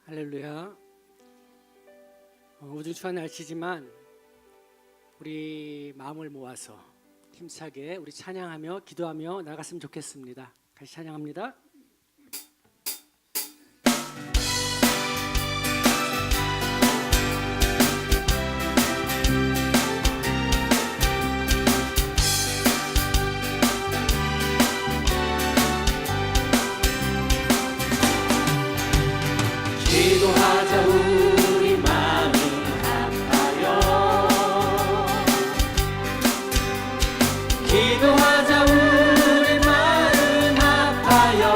할렐루야. 우중충한 날씨지만 우리 마음을 모아서 힘차게 우리 찬양하며 기도하며 나갔으면 좋겠습니다. 같이 찬양합니다. 기도하자 우리 마음 아파요. 기도하자 우리 마음 아파요.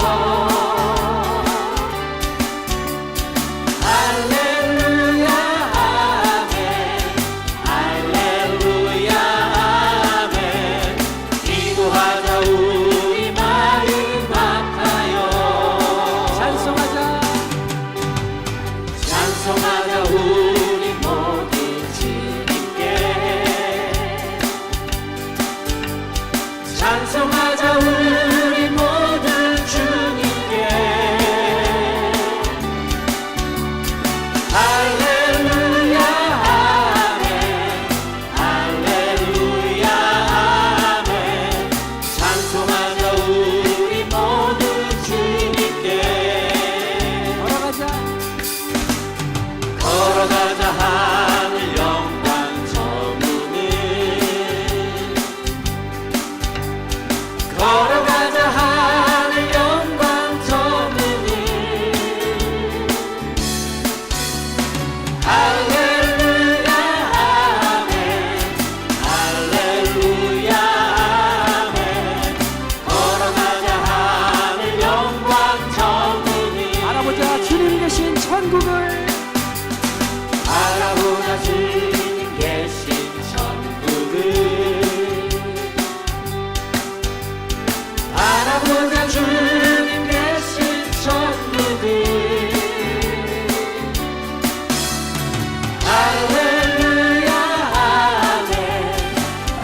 할렐루야 아멘 할렐루야 아멘. 기도하자 우리 마음 아파요. 찬송하자. 찬송하자 우리 모두 주님께. 찬송하자 우리 모두 주님께. 할렐루야 아멘 할렐루야 아멘. 찬송하자 우리 모두 주님께. 걸어가자. 걸어가자 하늘 영광 저 문을. 걸어가자 하늘 영광 저 문을. 할렐루야 아멘 할렐루야 아멘. 걸어가자 하늘 영광 저 문을. 알아보자. 주님 계신 천국을. 알아보자 주님 계신 천국을. 알아보자 주님 계신 천국을. 할렐루야 아멘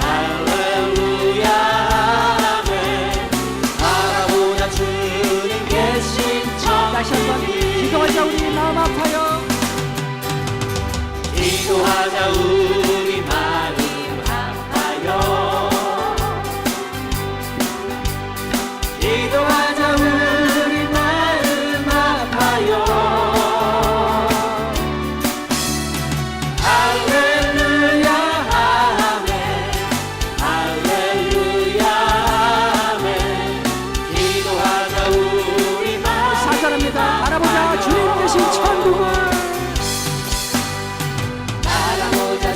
할렐루야 아멘. 알아보자 주님 계신 다시 한번 천국을. 기도하자. 우리 마음 아파요. 기도하자 우리 마음 아파요. 기도하자 우리 마음 아파요. 할렐루야 아멘 할렐루야 아멘. 기도하자 우리 마음 사절합니다. 알아보자. 주님 계신 천국을. 알아보자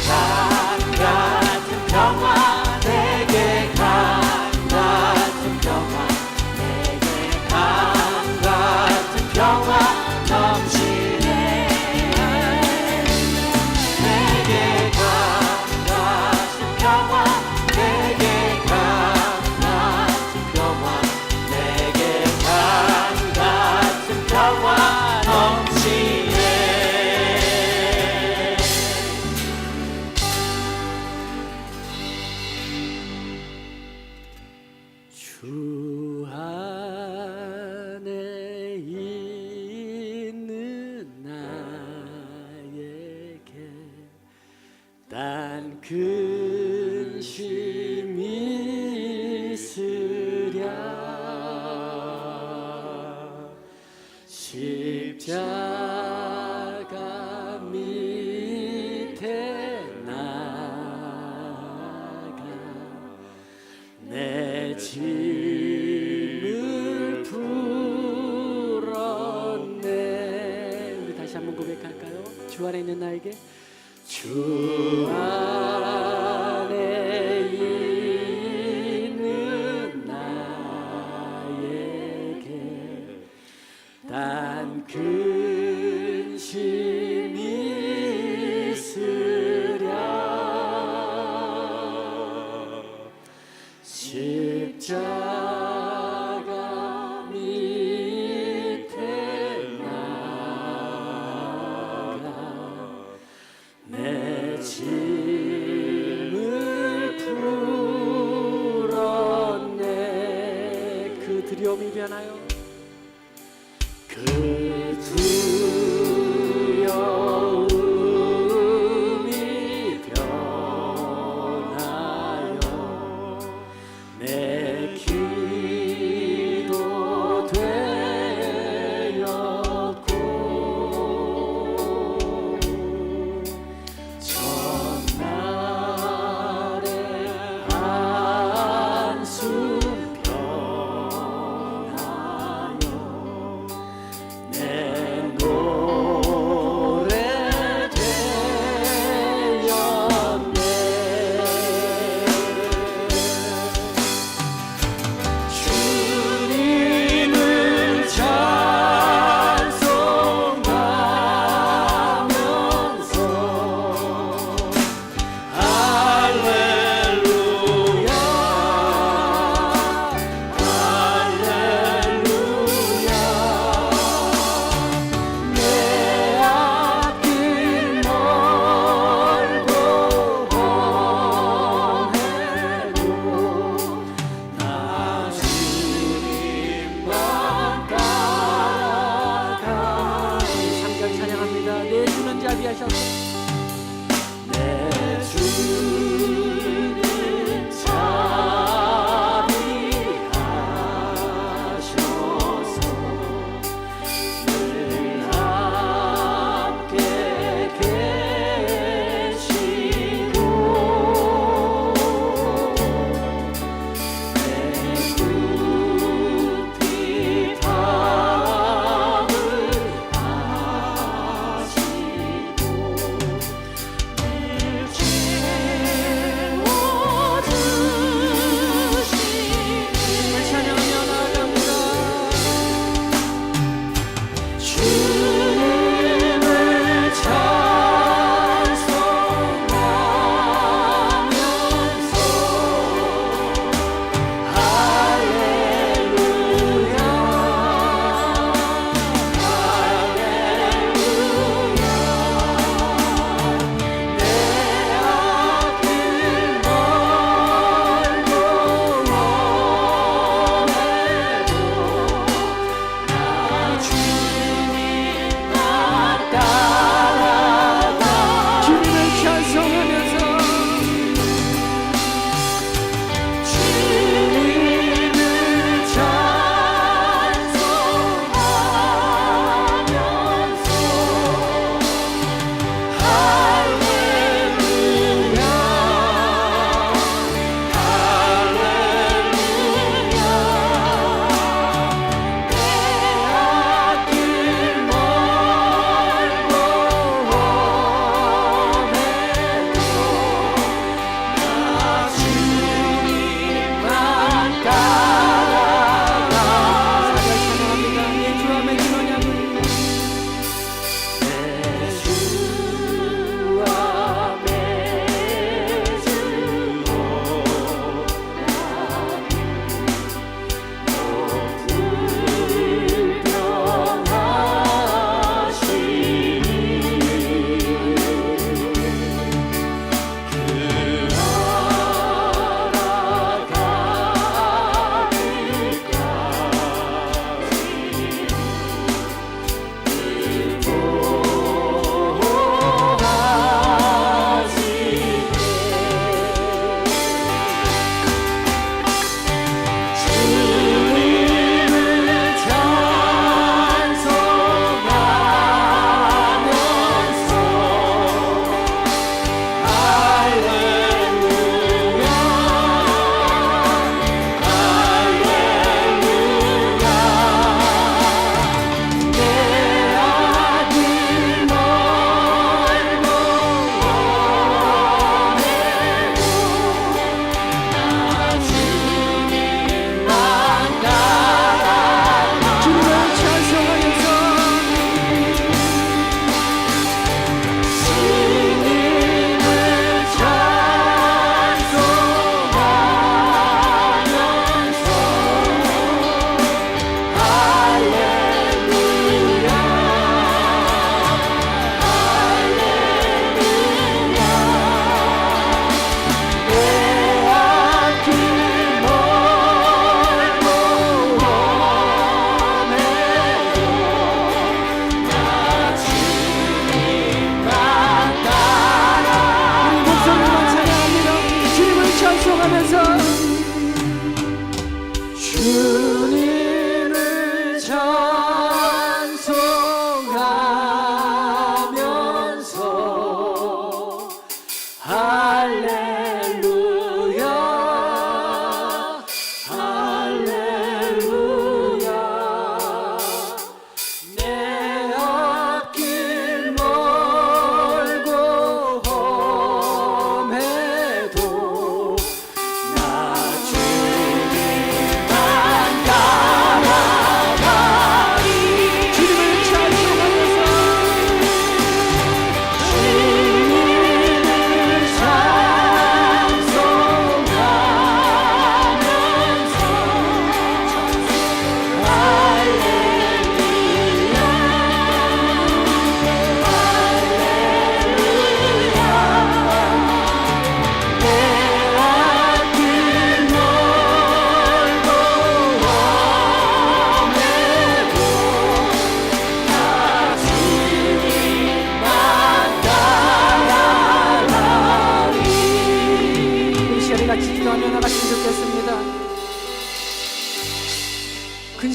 강 같은 평화 내게 강 같은 평화 내게 강 같은 평화 넘치네 내게 강 같은 평화 내게 강 같은 평화 내게 강 같은 평화 넘치네 주 안에 있는 나에게 딴 근심이 있으랴 십자가 밑에 나가 내 짐을 풀었네. 우리 다시 한번 고백할까요? 주 안에 있는 나에게 주 안에 있는 나에게 딴 근심이 있으랴 십자가 밑에 나가 내 짐을 풀었네. 그 두려움이 변하여 그 두려움이 변하여 내 기도 되었고 전날의 한숨 변하여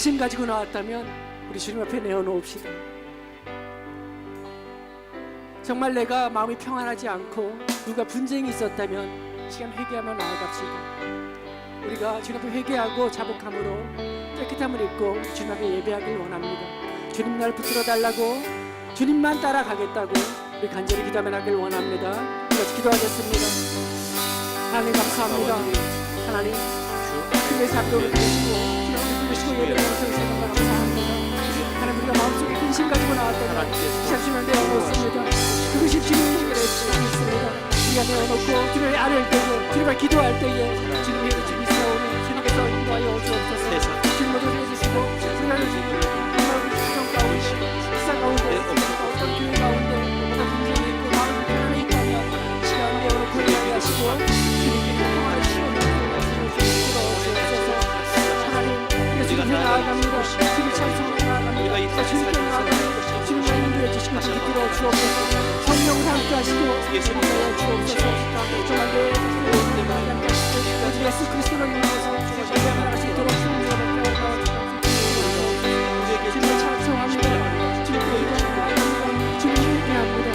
근심 가지고 나왔다면 우리 주님 앞에 내어놓읍시다. 정말 내가 마음이 평안하지 않고 누가 분쟁이 있었다면 시간 회개하며 나아갑시다. 우리가 주님 앞에 회개하고 자복함으로 깨끗함을 입고 주님 앞에 예배하길 원합니다. 주님 날 붙들어 달라고, 주님만 따라가겠다고 우리 간절히 기도하며 나길 원합니다. 같이 기도하겠습니다. 하나님 감사합니다. 하나님 주의 삶도 부르시고 예배를 통해서 감사합니다. 하나님 우리가 마음속에 근심 가지고 나왔다면 시작주면 내어놓습니다. 그것이 주님의 있습니다. 우리가 내어놓고 주님의 아뢰을 때에, 주님을 기도할 때에 주님의 주님 싸우니 주님께서 인도하여 주옵소서. 주님 모두 해주시고 우리가 주님 가운데 식사 가운데 어떤 교회 가운데 어떤 분쟁이 있고 마음이 편안해 있다면 시간 내어놓고 이야기하시고 주님께 평화를 시원하게 주옵소서. 하나님 주님 앞에 나아갑니다. 주님 찬송으로 나아갑니다. 주님께 나아갑니다. 주님만 인도해 주시고 붙들어 주옵소서. 성령 함께 하시고 인도해 주옵소서. 정말 내 예수 그리스도로 인해서 주님을 나갈 수 있도록 주님을 주님을 찬송합니다. 주님께 기도합니다. 주님을 회개합니다.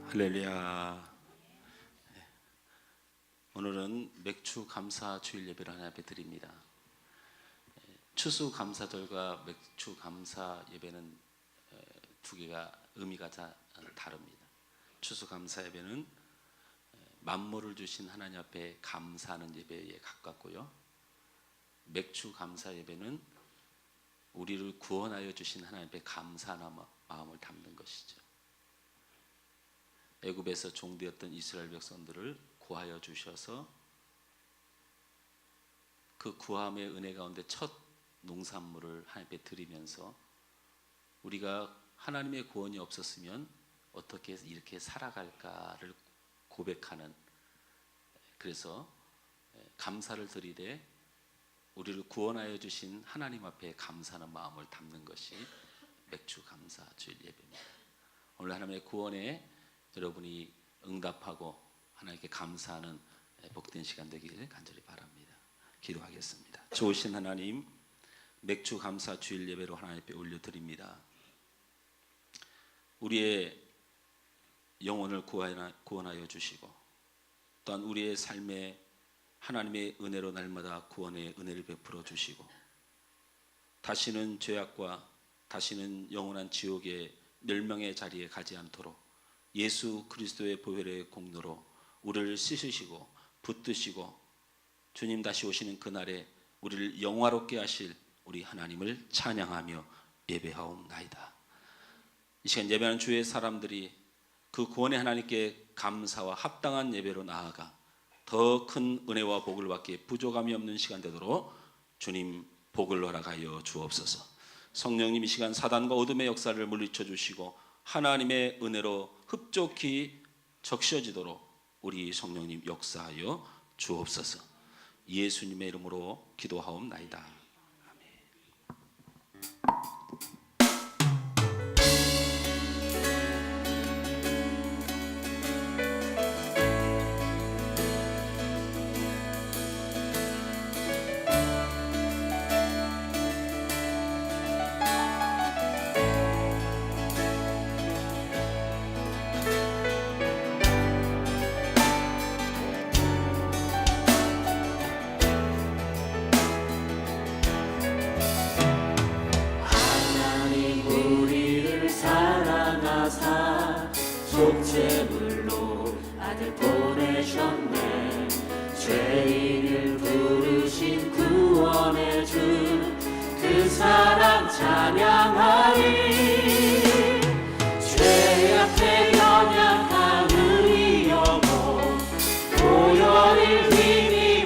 할렐루야. 오늘은 맥주 감사 주일 예배를 하나 앞에 드립니다. 추수 감사절과 맥주 감사 예배는 두 개가 의미가 다릅니다. 추수 감사 예배는 만물을 주신 하나님 앞에 감사하는 예배에 가깝고요. 맥주 감사 예배는 우리를 구원하여 주신 하나님 앞에 감사하는 마음을 담는 것이죠. 애굽에서 종되었던 이스라엘 백성들을 구하여 주셔서 그 구함의 은혜 가운데 첫 농산물을 하나님께 드리면서 우리가 하나님의 구원이 없었으면 어떻게 이렇게 살아갈까를 고백하는, 그래서 감사를 드리되 우리를 구원하여 주신 하나님 앞에 감사하는 마음을 담는 것이 맥주 감사 주일 예배입니다. 오늘 하나님의 구원에 여러분이 응답하고 하나님께 감사하는 복된 시간 되기를 간절히 바랍니다. 기도하겠습니다. 좋으신 하나님, 맥주 감사 주일 예배로 하나님 앞에 올려드립니다. 우리의 영혼을 구원하여 주시고 또한 우리의 삶에 하나님의 은혜로 날마다 구원의 은혜를 베풀어 주시고 다시는 죄악과 다시는 영원한 지옥의 멸망의 자리에 가지 않도록 예수 그리스도의 보혈의 공로로 우리를 씻으시고 붙드시고 주님 다시 오시는 그날에 우리를 영화롭게 하실 우리 하나님을 찬양하며 예배하옵나이다. 이 시간 예배하는 주의 사람들이 그 구원의 하나님께 감사와 합당한 예배로 나아가 더 큰 은혜와 복을 받기에 부족함이 없는 시간 되도록 주님 복을 허락하여 주옵소서. 성령님 이 시간 사단과 어둠의 역사를 물리쳐 주시고 하나님의 은혜로 흡족히 적셔지도록 우리 성령님 역사하여 주옵소서. 예수님의 이름으로 기도하옵나이다. 속죄물로 아들 보내셨네. 죄인을 부르신 구원의 주 그 사랑 찬양하리. 죄 앞에 연약한 우리 영혼 보혈을 힘입어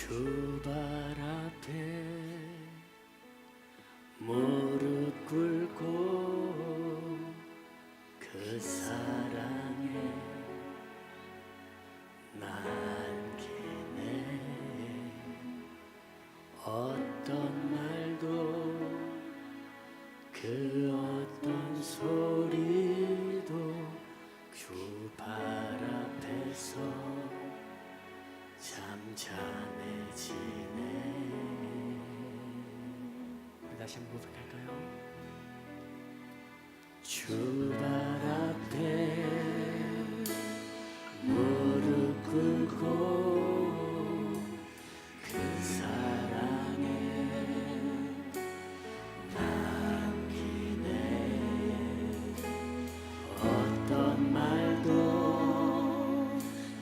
주 발 앞에 무릎 꿇고 그 사랑에 남기네. 어떤 말도 그 어떤 소리도 주 발 앞에서 잠잠해지네. 우리 다시 한번 고백할까요? 주 발 앞에 무릎 꿇고 그 사랑에 남기네. 어떤 말도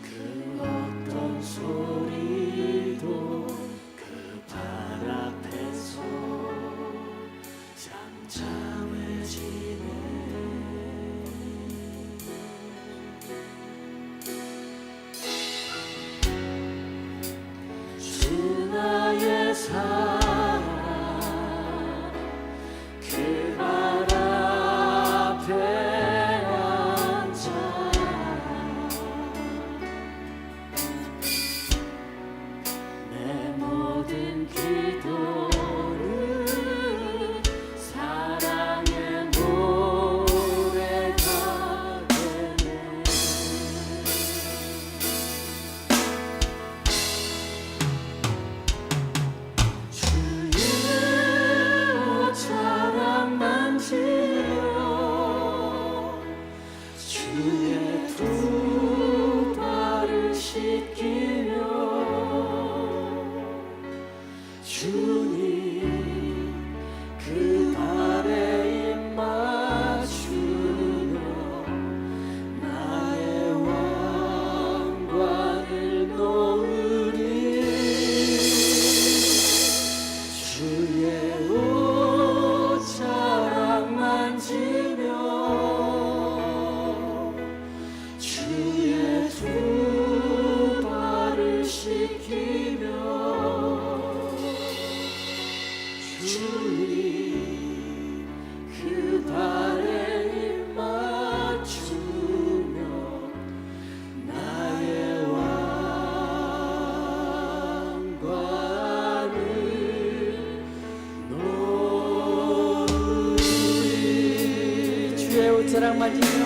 그 어떤 소리도 그 발 앞에서 잠잠해지네. 주 나의 사랑 그 발 앞에 앉아 내 모든 기도를 사랑의 노래가 되네. 주의 옷자락 만지며 주의 두 발을 씻기며 주님 그 발에 입 맞추며 나의 왕관을 놓으리. 주의 옷자락 만지며 주의 두 발을 씻기며 주님 그 발에 입 맞추며 나의 왕관을 놓으리. 주의 옷자락 만지며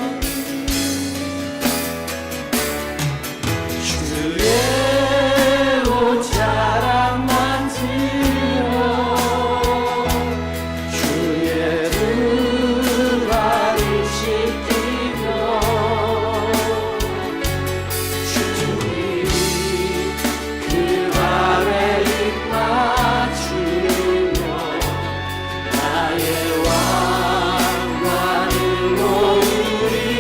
주의 옷자락 만지며 주의 두 발을 씻기며 주님 그 발에 입 맞추며 나의 왕관을 놓으리.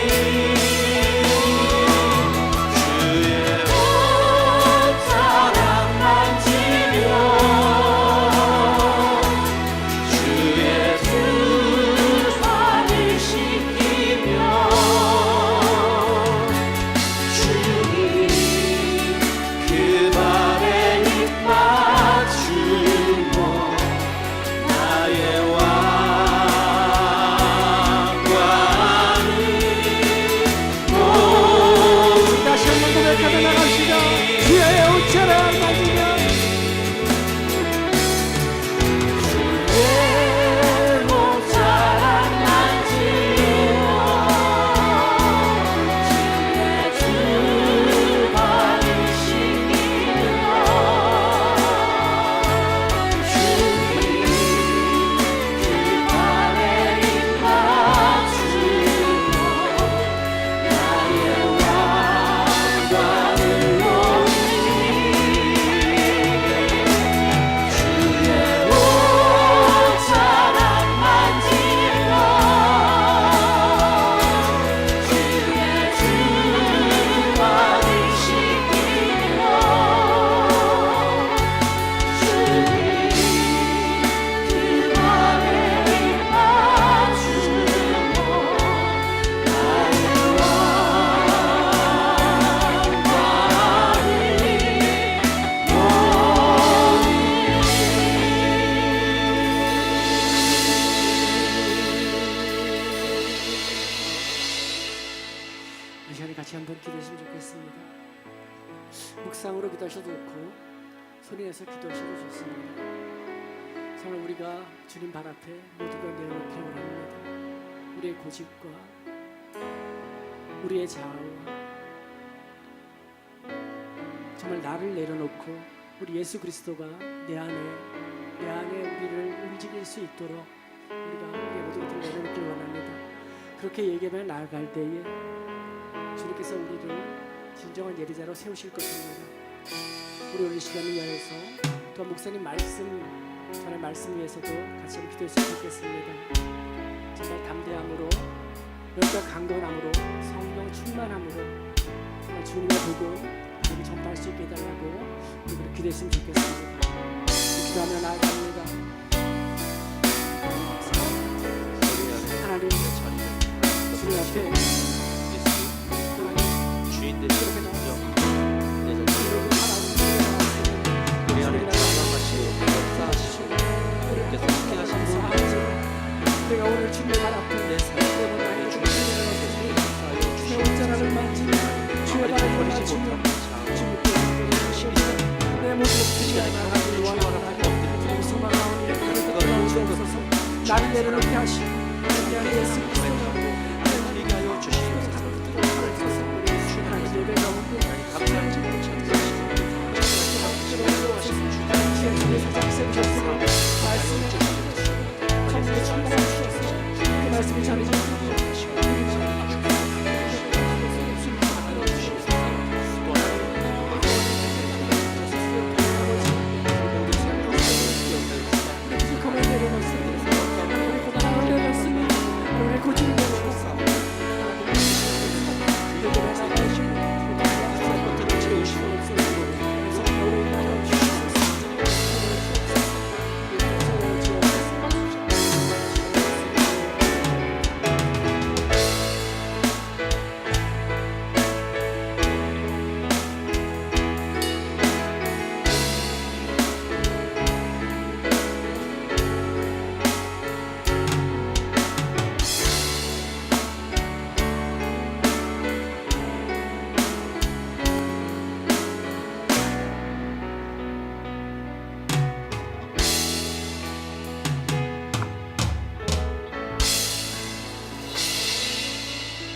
내려놓고 소리내서 기도하시고 좋습니다. 정말 우리가 주님 발 앞에 모두가 내려놓기 원합니다. 우리의 고집과 우리의 자아와 정말 나를 내려놓고 우리 예수 그리스도가 내 안에 우리를 움직일 수 있도록 우리가 우리의 모든 것들을 내려놓길 원합니다. 그렇게 얘기하며 나아갈 때에 주님께서 우리를 진정한 예리자로 세우실 것입니다. 우리 오늘 시간을 위하여서 또 목사님 전할 말씀 위해서도 같이 한번 기도했으면 좋겠습니다. 정말 담대함으로 영적 강건함으로 성령 충만함으로 정말 주님의 복음 우리 전파할 수 있게 해달라고 우리 기도했으면 좋겠습니다. 기도하며 나아갑니다. 하나님 주님 앞에 주인 되시는 인정 우리 안에 충만하시고 역사하시고 우리께서 함께 하신 분 내가 오늘 주님의 발 앞에 내 삶의 나의 주의 온전함을 만지며 주의 발을 버리지 못하는 내 모든 시간에 나가길 원하는 소망 가운데 그릇가 주옵소서. 나를 내려놓게 하시고 내 안에 예수 그리스도가 우리가 하여 주시옵소서. 하나님 예배 가운데 감사하지 못하는 주님께서 작성하셨으니 말씀을 성령의 충만함 주셔서 그 말씀을 전해주시고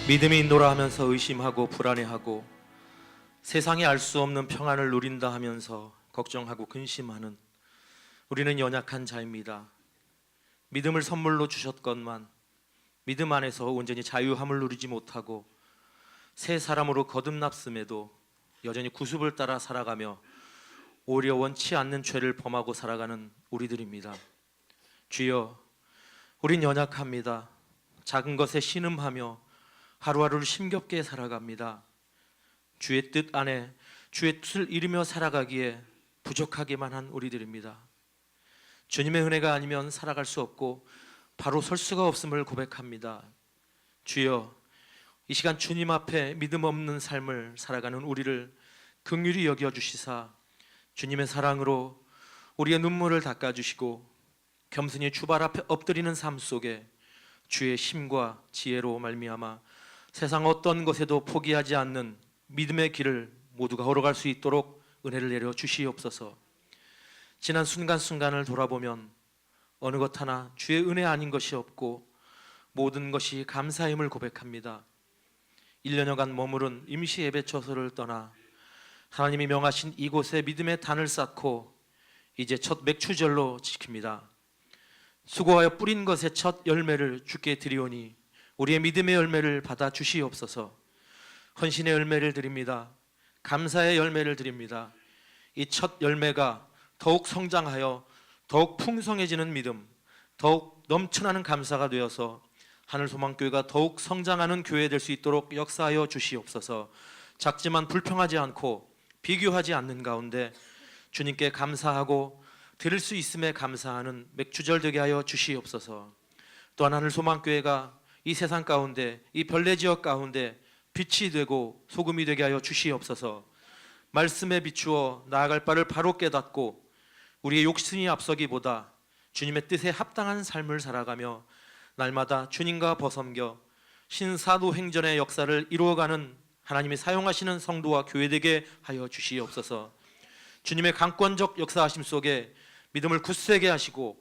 믿음이 인도라 하면서 의심하고 불안해하고 세상에 알 수 없는 평안을 누린다 하면서 걱정하고 근심하는 우리는 연약한 자입니다. 믿음을 선물로 주셨건만 믿음 안에서 온전히 자유함을 누리지 못하고 새 사람으로 거듭났음에도 여전히 구습을 따라 살아가며 오히려 원치 않는 죄를 범하고 살아가는 우리들입니다. 주여, 우린 연약합니다. 작은 것에 신음하며 하루하루를 힘겹게 살아갑니다. 주의 뜻 안에 주의 뜻을 이루며 살아가기에 부족하기만 한 우리들입니다. 주님의 은혜가 아니면 살아갈 수 없고 바로 설 수가 없음을 고백합니다. 주여, 이 시간 주님 앞에 믿음 없는 삶을 살아가는 우리를 긍휼히 여겨주시사 주님의 사랑으로 우리의 눈물을 닦아주시고 겸손히 주발 앞에 엎드리는 삶 속에 주의 힘과 지혜로 말미암아 세상 어떤 것에도 포기하지 않는 믿음의 길을 모두가 걸어갈 수 있도록 은혜를 내려 주시옵소서. 지난 순간순간을 돌아보면 어느 것 하나 주의 은혜 아닌 것이 없고 모든 것이 감사임을 고백합니다. 1년여간 머무른 임시 예배처소를 떠나 하나님이 명하신 이곳에 믿음의 단을 쌓고 이제 첫 맥추절로 지킵니다. 수고하여 뿌린 것의 첫 열매를 주께 드리오니 우리의 믿음의 열매를 받아 주시옵소서. 헌신의 열매를 드립니다. 감사의 열매를 드립니다. 이 첫 열매가 더욱 성장하여 더욱 풍성해지는 믿음, 더욱 넘쳐나는 감사가 되어서 하늘소망교회가 더욱 성장하는 교회 될 수 있도록 역사하여 주시옵소서. 작지만 불평하지 않고 비교하지 않는 가운데 주님께 감사하고 드릴 수 있음에 감사하는 맥주절 되게 하여 주시옵소서. 또한 하늘소망교회가 이 세상 가운데, 이 별내지역 가운데 빛이 되고 소금이 되게 하여 주시옵소서. 말씀에 비추어 나아갈 바를 바로 깨닫고 우리의 욕심이 앞서기보다 주님의 뜻에 합당한 삶을 살아가며 날마다 주님과 벗어섬겨 신사도행전의 역사를 이루어가는 하나님이 사용하시는 성도와 교회 되게 하여 주시옵소서. 주님의 강권적 역사하심 속에 믿음을 굳세게 하시고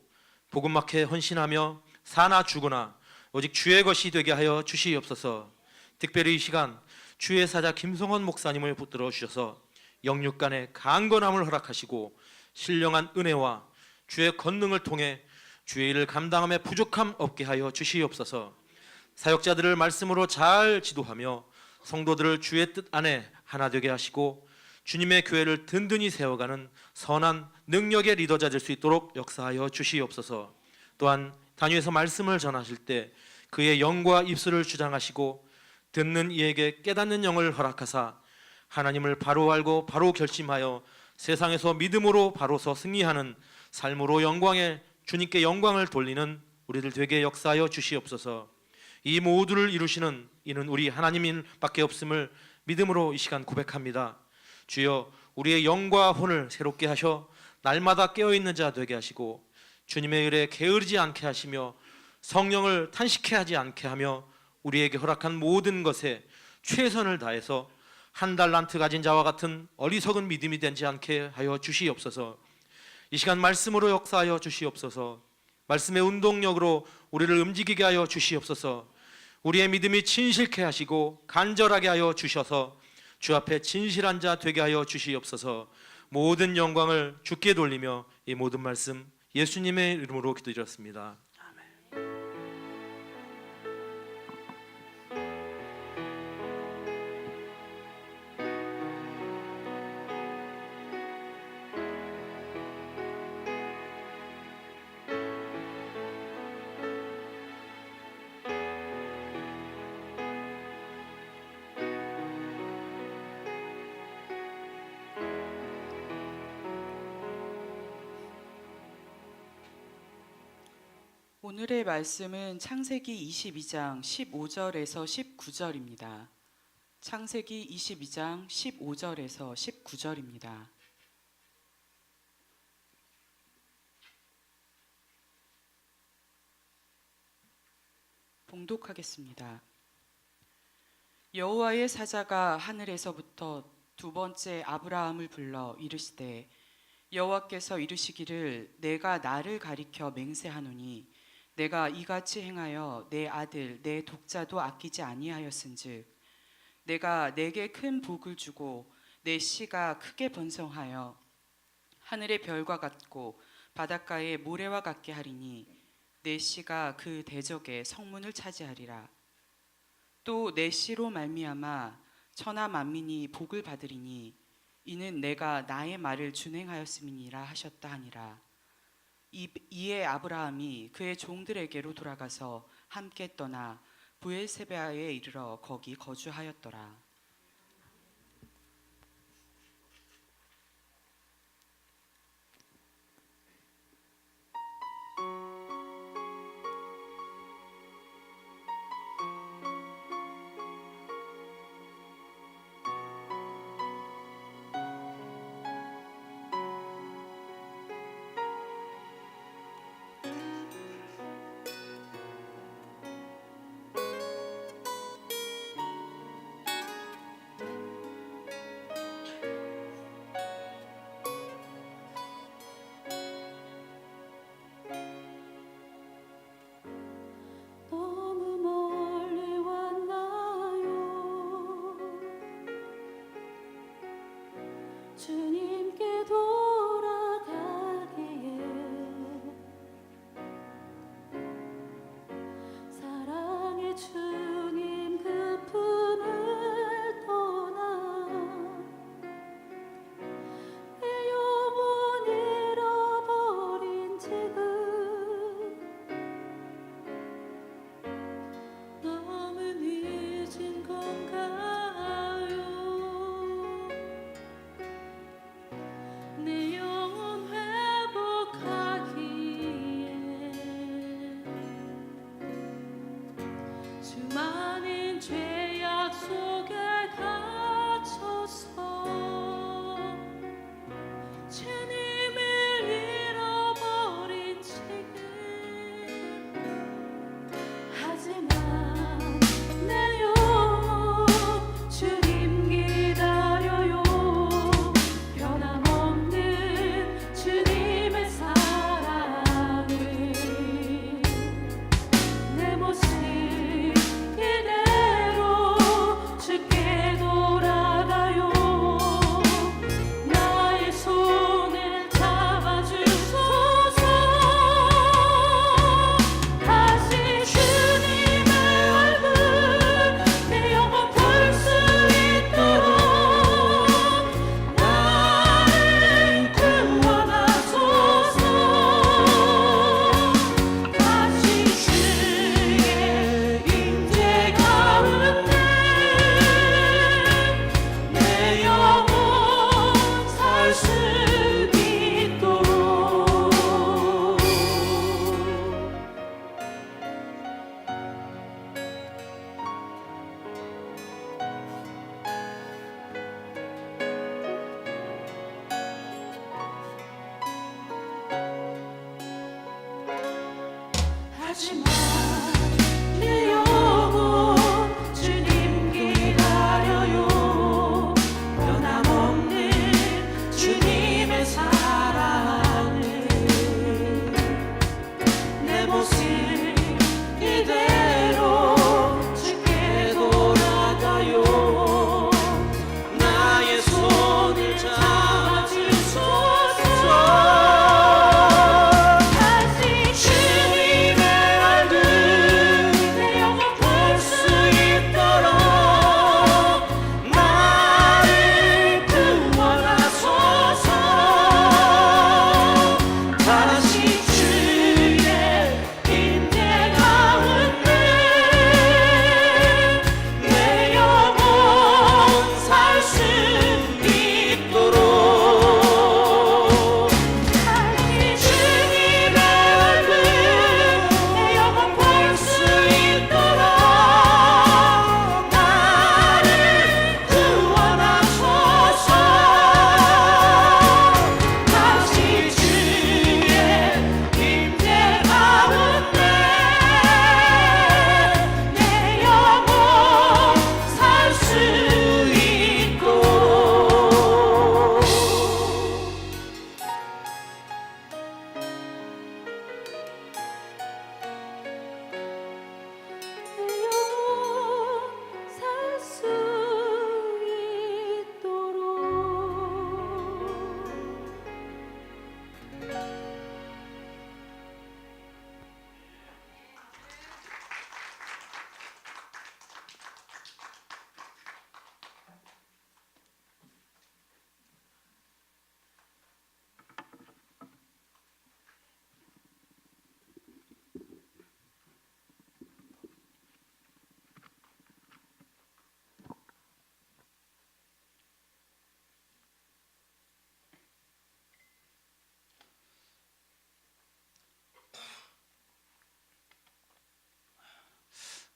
복음만케 헌신하며 사나 죽으나 오직 주의 것이 되게 하여 주시옵소서. 특별히 이 시간 주의 사자 김성원 목사님을 붙들어 주셔서 영육간의 강건함을 허락하시고 신령한 은혜와 주의 권능을 통해 주의 일을 감당함에 부족함 없게 하여 주시옵소서. 사역자들을 말씀으로 잘 지도하며 성도들을 주의 뜻 안에 하나 되게 하시고 주님의 교회를 든든히 세워가는 선한 능력의 리더자 될 수 있도록 역사하여 주시옵소서. 또한 단위에서 말씀을 전하실 때 그의 영과 입술을 주장하시고 듣는 이에게 깨닫는 영을 허락하사 하나님을 바로 알고 바로 결심하여 세상에서 믿음으로 바로서 승리하는 삶으로 주님께 영광을 돌리는 우리들 되게 역사하여 주시옵소서. 이 모두를 이루시는 이는 우리 하나님인 밖에 없음을 믿음으로 이 시간 고백합니다. 주여, 우리의 영과 혼을 새롭게 하셔 날마다 깨어있는 자 되게 하시고 주님의 일에 게으르지 않게 하시며 성령을 탄식해 하지 않게 하며 우리에게 허락한 모든 것에 최선을 다해서 한 달란트 가진 자와 같은 어리석은 믿음이 되지 않게 하여 주시옵소서. 이 시간 말씀으로 역사하여 주시옵소서. 말씀의 운동력으로 우리를 움직이게 하여 주시옵소서. 우리의 믿음이 진실케 하시고 간절하게 하여 주셔서 주 앞에 진실한 자 되게 하여 주시옵소서. 모든 영광을 주께 돌리며 이 모든 말씀 예수님의 이름으로 기도드렸습니다. 오늘의 말씀은 창세기 22장 15절에서 19절입니다. 창세기 22장 15절에서 19절입니다. 봉독하겠습니다. 여호와의 사자가 하늘에서부터 두 번째 아브라함을 불러 이르시되 여호와께서 이르시기를 내가 나를 가리켜 맹세하노니 내가 이같이 행하여 내 아들 내 독자도 아끼지 아니하였은즉 내가 내게 큰 복을 주고 내 씨가 크게 번성하여 하늘의 별과 같고 바닷가의 모래와 같게 하리니 내 씨가 그 대적의 성문을 차지하리라. 또 내 씨로 말미암아 천하 만민이 복을 받으리니 이는 내가 나의 말을 준행하였음이니라 하셨다 하니라. 이에 아브라함이 그의 종들에게로 돌아가서 함께 떠나 부엘세바에 이르러 거기 거주하였더라.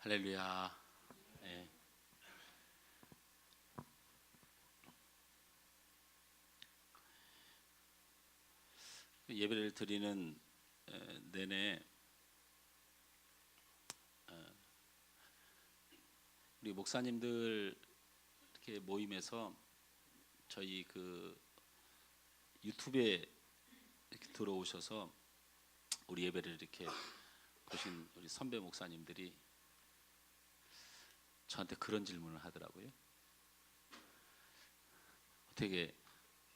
할렐루야. 예. 예배를 드리는 내내 우리 목사님들 이렇게 모임에서 저희 그 유튜브에 이렇게 들어오셔서 우리 예배를 이렇게 보신 우리 선배 목사님들이 저한테 그런 질문을 하더라고요. 어떻게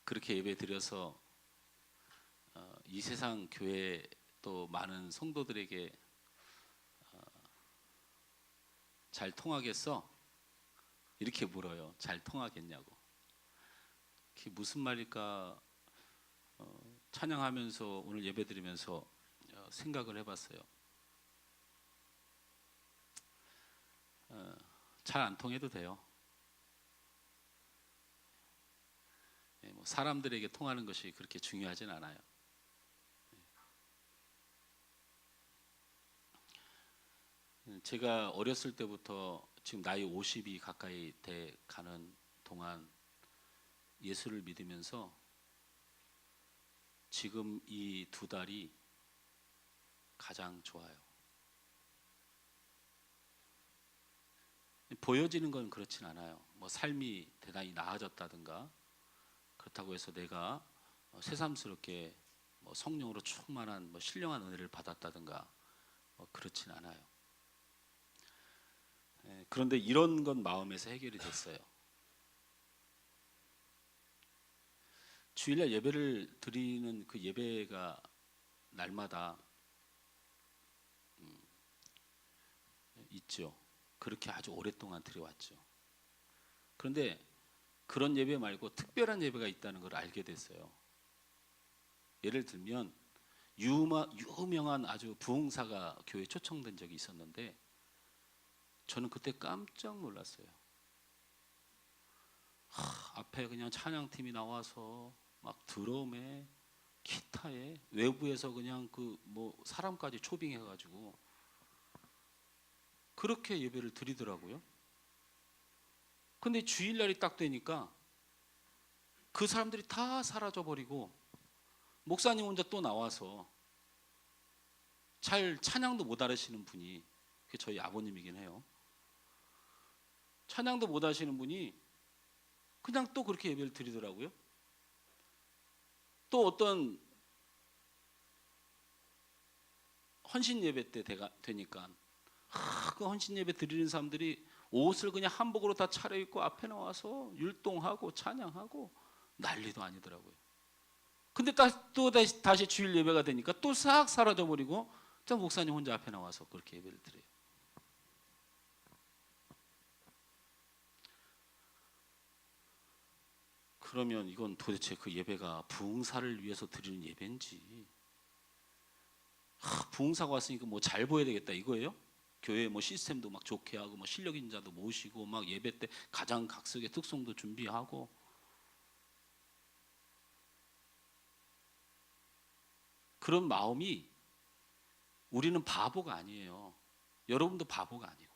그렇게 예배 드려서 이 세상 교회 또 많은 성도들에게 잘 통하겠어? 이렇게 물어요. 잘 통하겠냐고. 그게 무슨 말일까 찬양하면서 오늘 예배 드리면서 생각을 해봤어요. 잘 안 통해도 돼요. 뭐 사람들에게 통하는 것이 그렇게 중요하진 않아요. 제가 어렸을 때부터 지금 나이 50이 가까이 돼 가는 동안 예수를 믿으면서 지금 이 2달이 가장 좋아요. 보여지는 건 그렇진 않아요. 뭐 삶이 대단히 나아졌다든가 그렇다고 해서 내가 새삼스럽게 뭐 성령으로 충만한 뭐 신령한 은혜를 받았다든가 그렇진 않아요. 그런데 이런 건 마음에서 해결이 됐어요. 주일날 예배를 드리는 그 예배가 날마다 있죠. 그렇게 아주 오랫동안 드려왔죠. 그런데 그런 예배 말고 특별한 예배가 있다는 걸 알게 됐어요. 예를 들면 유명한 아주 부흥사가 교회에 초청된 적이 있었는데 저는 그때 깜짝 놀랐어요. 앞에 그냥 찬양팀이 나와서 막 드럼에 기타에 외부에서 그냥 그 뭐 사람까지 초빙해가지고 그렇게 예배를 드리더라고요. 근데 주일날이 딱 되니까 그 사람들이 다 사라져버리고 목사님 혼자 또 나와서 잘 찬양도 못 하시는 분이, 그게 저희 아버님이긴 해요. 찬양도 못 하시는 분이 그냥 또 그렇게 예배를 드리더라고요. 또 어떤 헌신 예배 때 되니까 그 헌신 예배 드리는 사람들이 옷을 그냥 한복으로 다 차려입고 앞에 나와서 율동하고 찬양하고 난리도 아니더라고요. 근데 또 다시 주일 예배가 되니까 또 싹 사라져버리고 저 목사님 혼자 앞에 나와서 그렇게 예배를 드려요. 그러면 이건 도대체 그 예배가 부흥사를 위해서 드리는 예배인지, 부흥사가 왔으니까 뭐 잘 보여야 되겠다 이거예요? 교회 뭐 시스템도 막 좋게 하고 뭐 실력 있는 자도 모시고 막 예배 때 가장 각색의 특송도 준비하고, 그런 마음이, 우리는 바보가 아니에요. 여러분도 바보가 아니고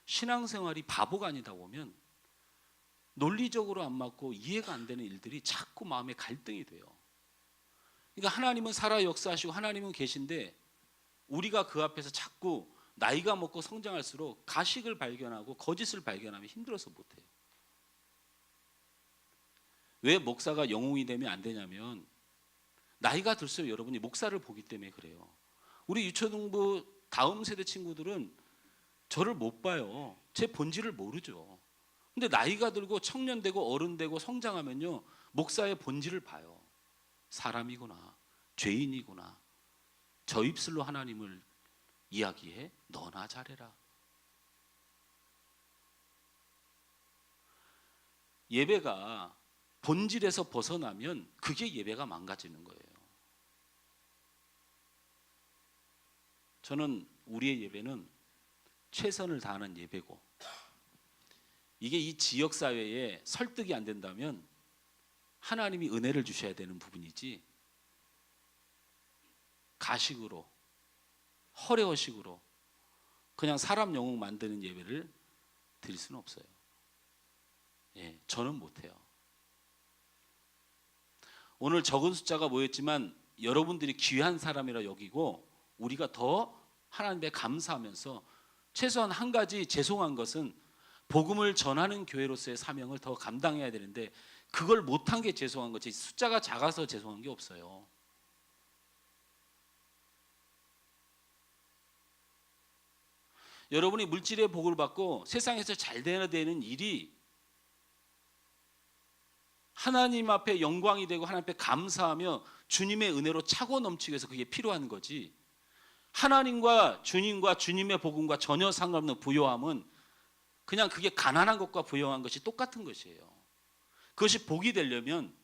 신앙생활이 바보가 아니다 보면 논리적으로 안 맞고 이해가 안 되는 일들이 자꾸 마음에 갈등이 돼요. 그러니까 하나님은 살아 역사하시고 하나님은 계신데 우리가 그 앞에서 자꾸 나이가 먹고 성장할수록 가식을 발견하고 거짓을 발견하면 힘들어서 못해요. 왜 목사가 영웅이 되면 안 되냐면 나이가 들수록 여러분이 목사를 보기 때문에 그래요. 우리 유초등부 다음 세대 친구들은 저를 못 봐요. 제 본질을 모르죠. 근데 나이가 들고 청년 되고 어른 되고 성장하면요, 목사의 본질을 봐요. 사람이구나, 죄인이구나. 저 입술로 하나님을 이야기해? 너나 잘해라. 예배가 본질에서 벗어나면 그게 예배가 망가지는 거예요. 저는 우리의 예배는 최선을 다하는 예배고, 이게 이 지역사회에 설득이 안 된다면 하나님이 은혜를 주셔야 되는 부분이지, 가식으로 허례허식으로 그냥 사람 영웅 만드는 예배를 드릴 수는 없어요. 예, 저는 못해요. 오늘 적은 숫자가 모였지만 여러분들이 귀한 사람이라 여기고 우리가 더 하나님께 감사하면서 최소한 한 가지 죄송한 것은 복음을 전하는 교회로서의 사명을 더 감당해야 되는데 그걸 못한 게 죄송한 거지 숫자가 작아서 죄송한 게 없어요. 여러분이 물질의 복을 받고 세상에서 잘 되는 일이 하나님 앞에 영광이 되고 하나님 앞에 감사하며 주님의 은혜로 차고 넘치기 위해서 그게 필요한 거지. 하나님과 주님과 주님의 복음과 전혀 상관없는 부요함은 그냥 그게 가난한 것과 부요한 것이 똑같은 것이에요. 그것이 복이 되려면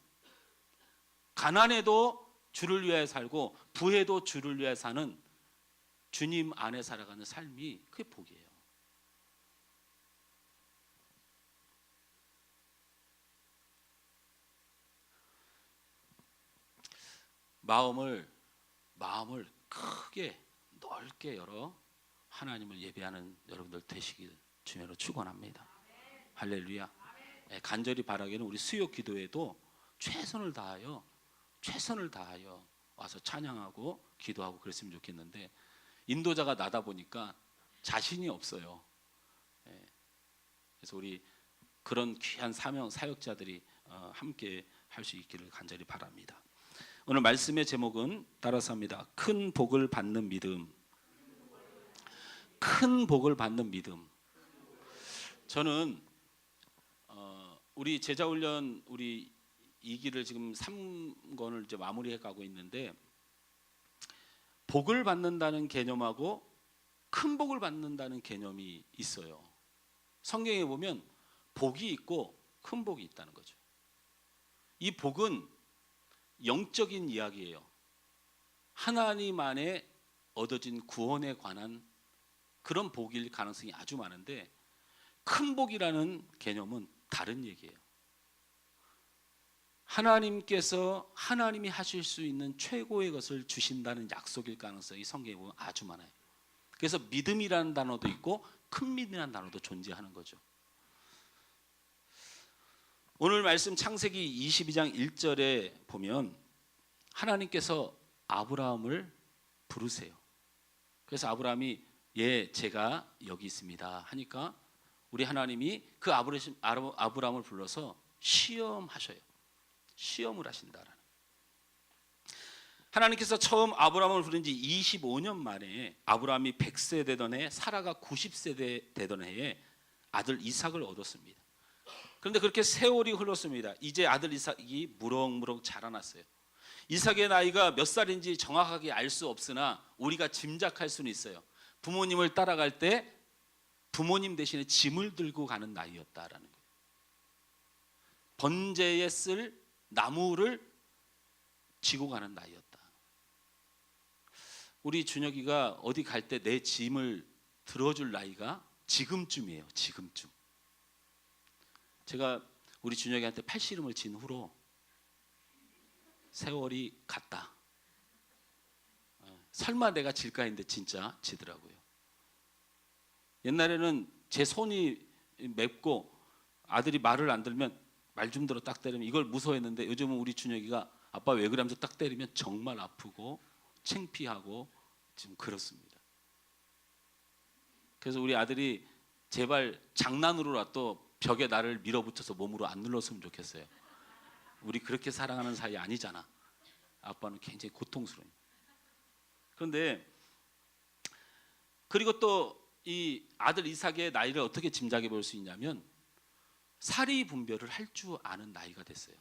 가난해도 주를 위하여 살고 부해도 주를 위하여 사는 주님 안에 살아가는 삶이 그게 복이에요. 마음을 크게 넓게 열어 하나님을 예배하는 여러분들 되시길 주님으로 축원합니다. 할렐루야. 간절히 바라기는 우리 수요 기도에도 최선을 다하여 와서 찬양하고 기도하고 그랬으면 좋겠는데 인도자가 나다 보니까 자신이 없어요. 그래서 우리 그런 귀한 사역자들이 함께 할 수 있기를 간절히 바랍니다. 오늘 말씀의 제목은 따라서 합니다. 큰 복을 받는 믿음. 큰 복을 받는 믿음. 저는 우리 제자훈련 우리 2기를 지금 3권을 이제 마무리해 가고 있는데 복을 받는다는 개념하고 큰 복을 받는다는 개념이 있어요. 성경에 보면 복이 있고 큰 복이 있다는 거죠. 이 복은 영적인 이야기예요. 하나님 안에 얻어진 구원에 관한 그런 복일 가능성이 아주 많은데 큰 복이라는 개념은 다른 얘기예요. 하나님께서 하나님이 하실 수 있는 최고의 것을 주신다는 약속일 가능성이 성경에 보면 아주 많아요. 그래서 믿음이라는 단어도 있고 큰 믿음이라는 단어도 존재하는 거죠. 오늘 말씀 창세기 22장 1절에 보면 하나님께서 아브라함을 부르세요. 그래서 아브라함이 예 제가 여기 있습니다 하니까 우리 하나님이 그 아브라함을 불러서 시험하셔요. 시험을 하신다라는. 하나님께서 처음 아브라함을 부른 지 25년 만에 아브라함이 100세 되던 해 사라가 90세 되던 해에 아들 이삭을 얻었습니다. 그런데 그렇게 세월이 흘렀습니다. 이제 아들 이삭이 무럭무럭 자라났어요. 이삭의 나이가 몇 살인지 정확하게 알 수 없으나 우리가 짐작할 수는 있어요. 부모님을 따라갈 때 부모님 대신에 짐을 들고 가는 나이였다라는 거예요. 번제에 쓸 나무를 지고 가는 나이였다. 우리 준혁이가 어디 갈 때 내 짐을 들어줄 나이가 지금쯤이에요. 지금쯤. 제가 우리 준혁이한테 팔씨름을 진 후로 세월이 갔다. 설마 내가 질까 했는데 진짜 지더라고요. 옛날에는 제 손이 맵고 아들이 말을 안 들면 말 좀 들어 딱 때리면 이걸 무서워했는데 요즘은 우리 준혁이가 아빠 왜 그러면서 딱 때리면 정말 아프고 창피하고 지금 그렇습니다. 그래서 우리 아들이 제발 장난으로라도 벽에 나를 밀어붙여서 몸으로 안 눌렀으면 좋겠어요. 우리 그렇게 사랑하는 사이 아니잖아. 아빠는 굉장히 고통스러워요. 그런데 그리고 또 이 아들 이삭의 나이를 어떻게 짐작해 볼 수 있냐면 사리 분별을 할 줄 아는 나이가 됐어요.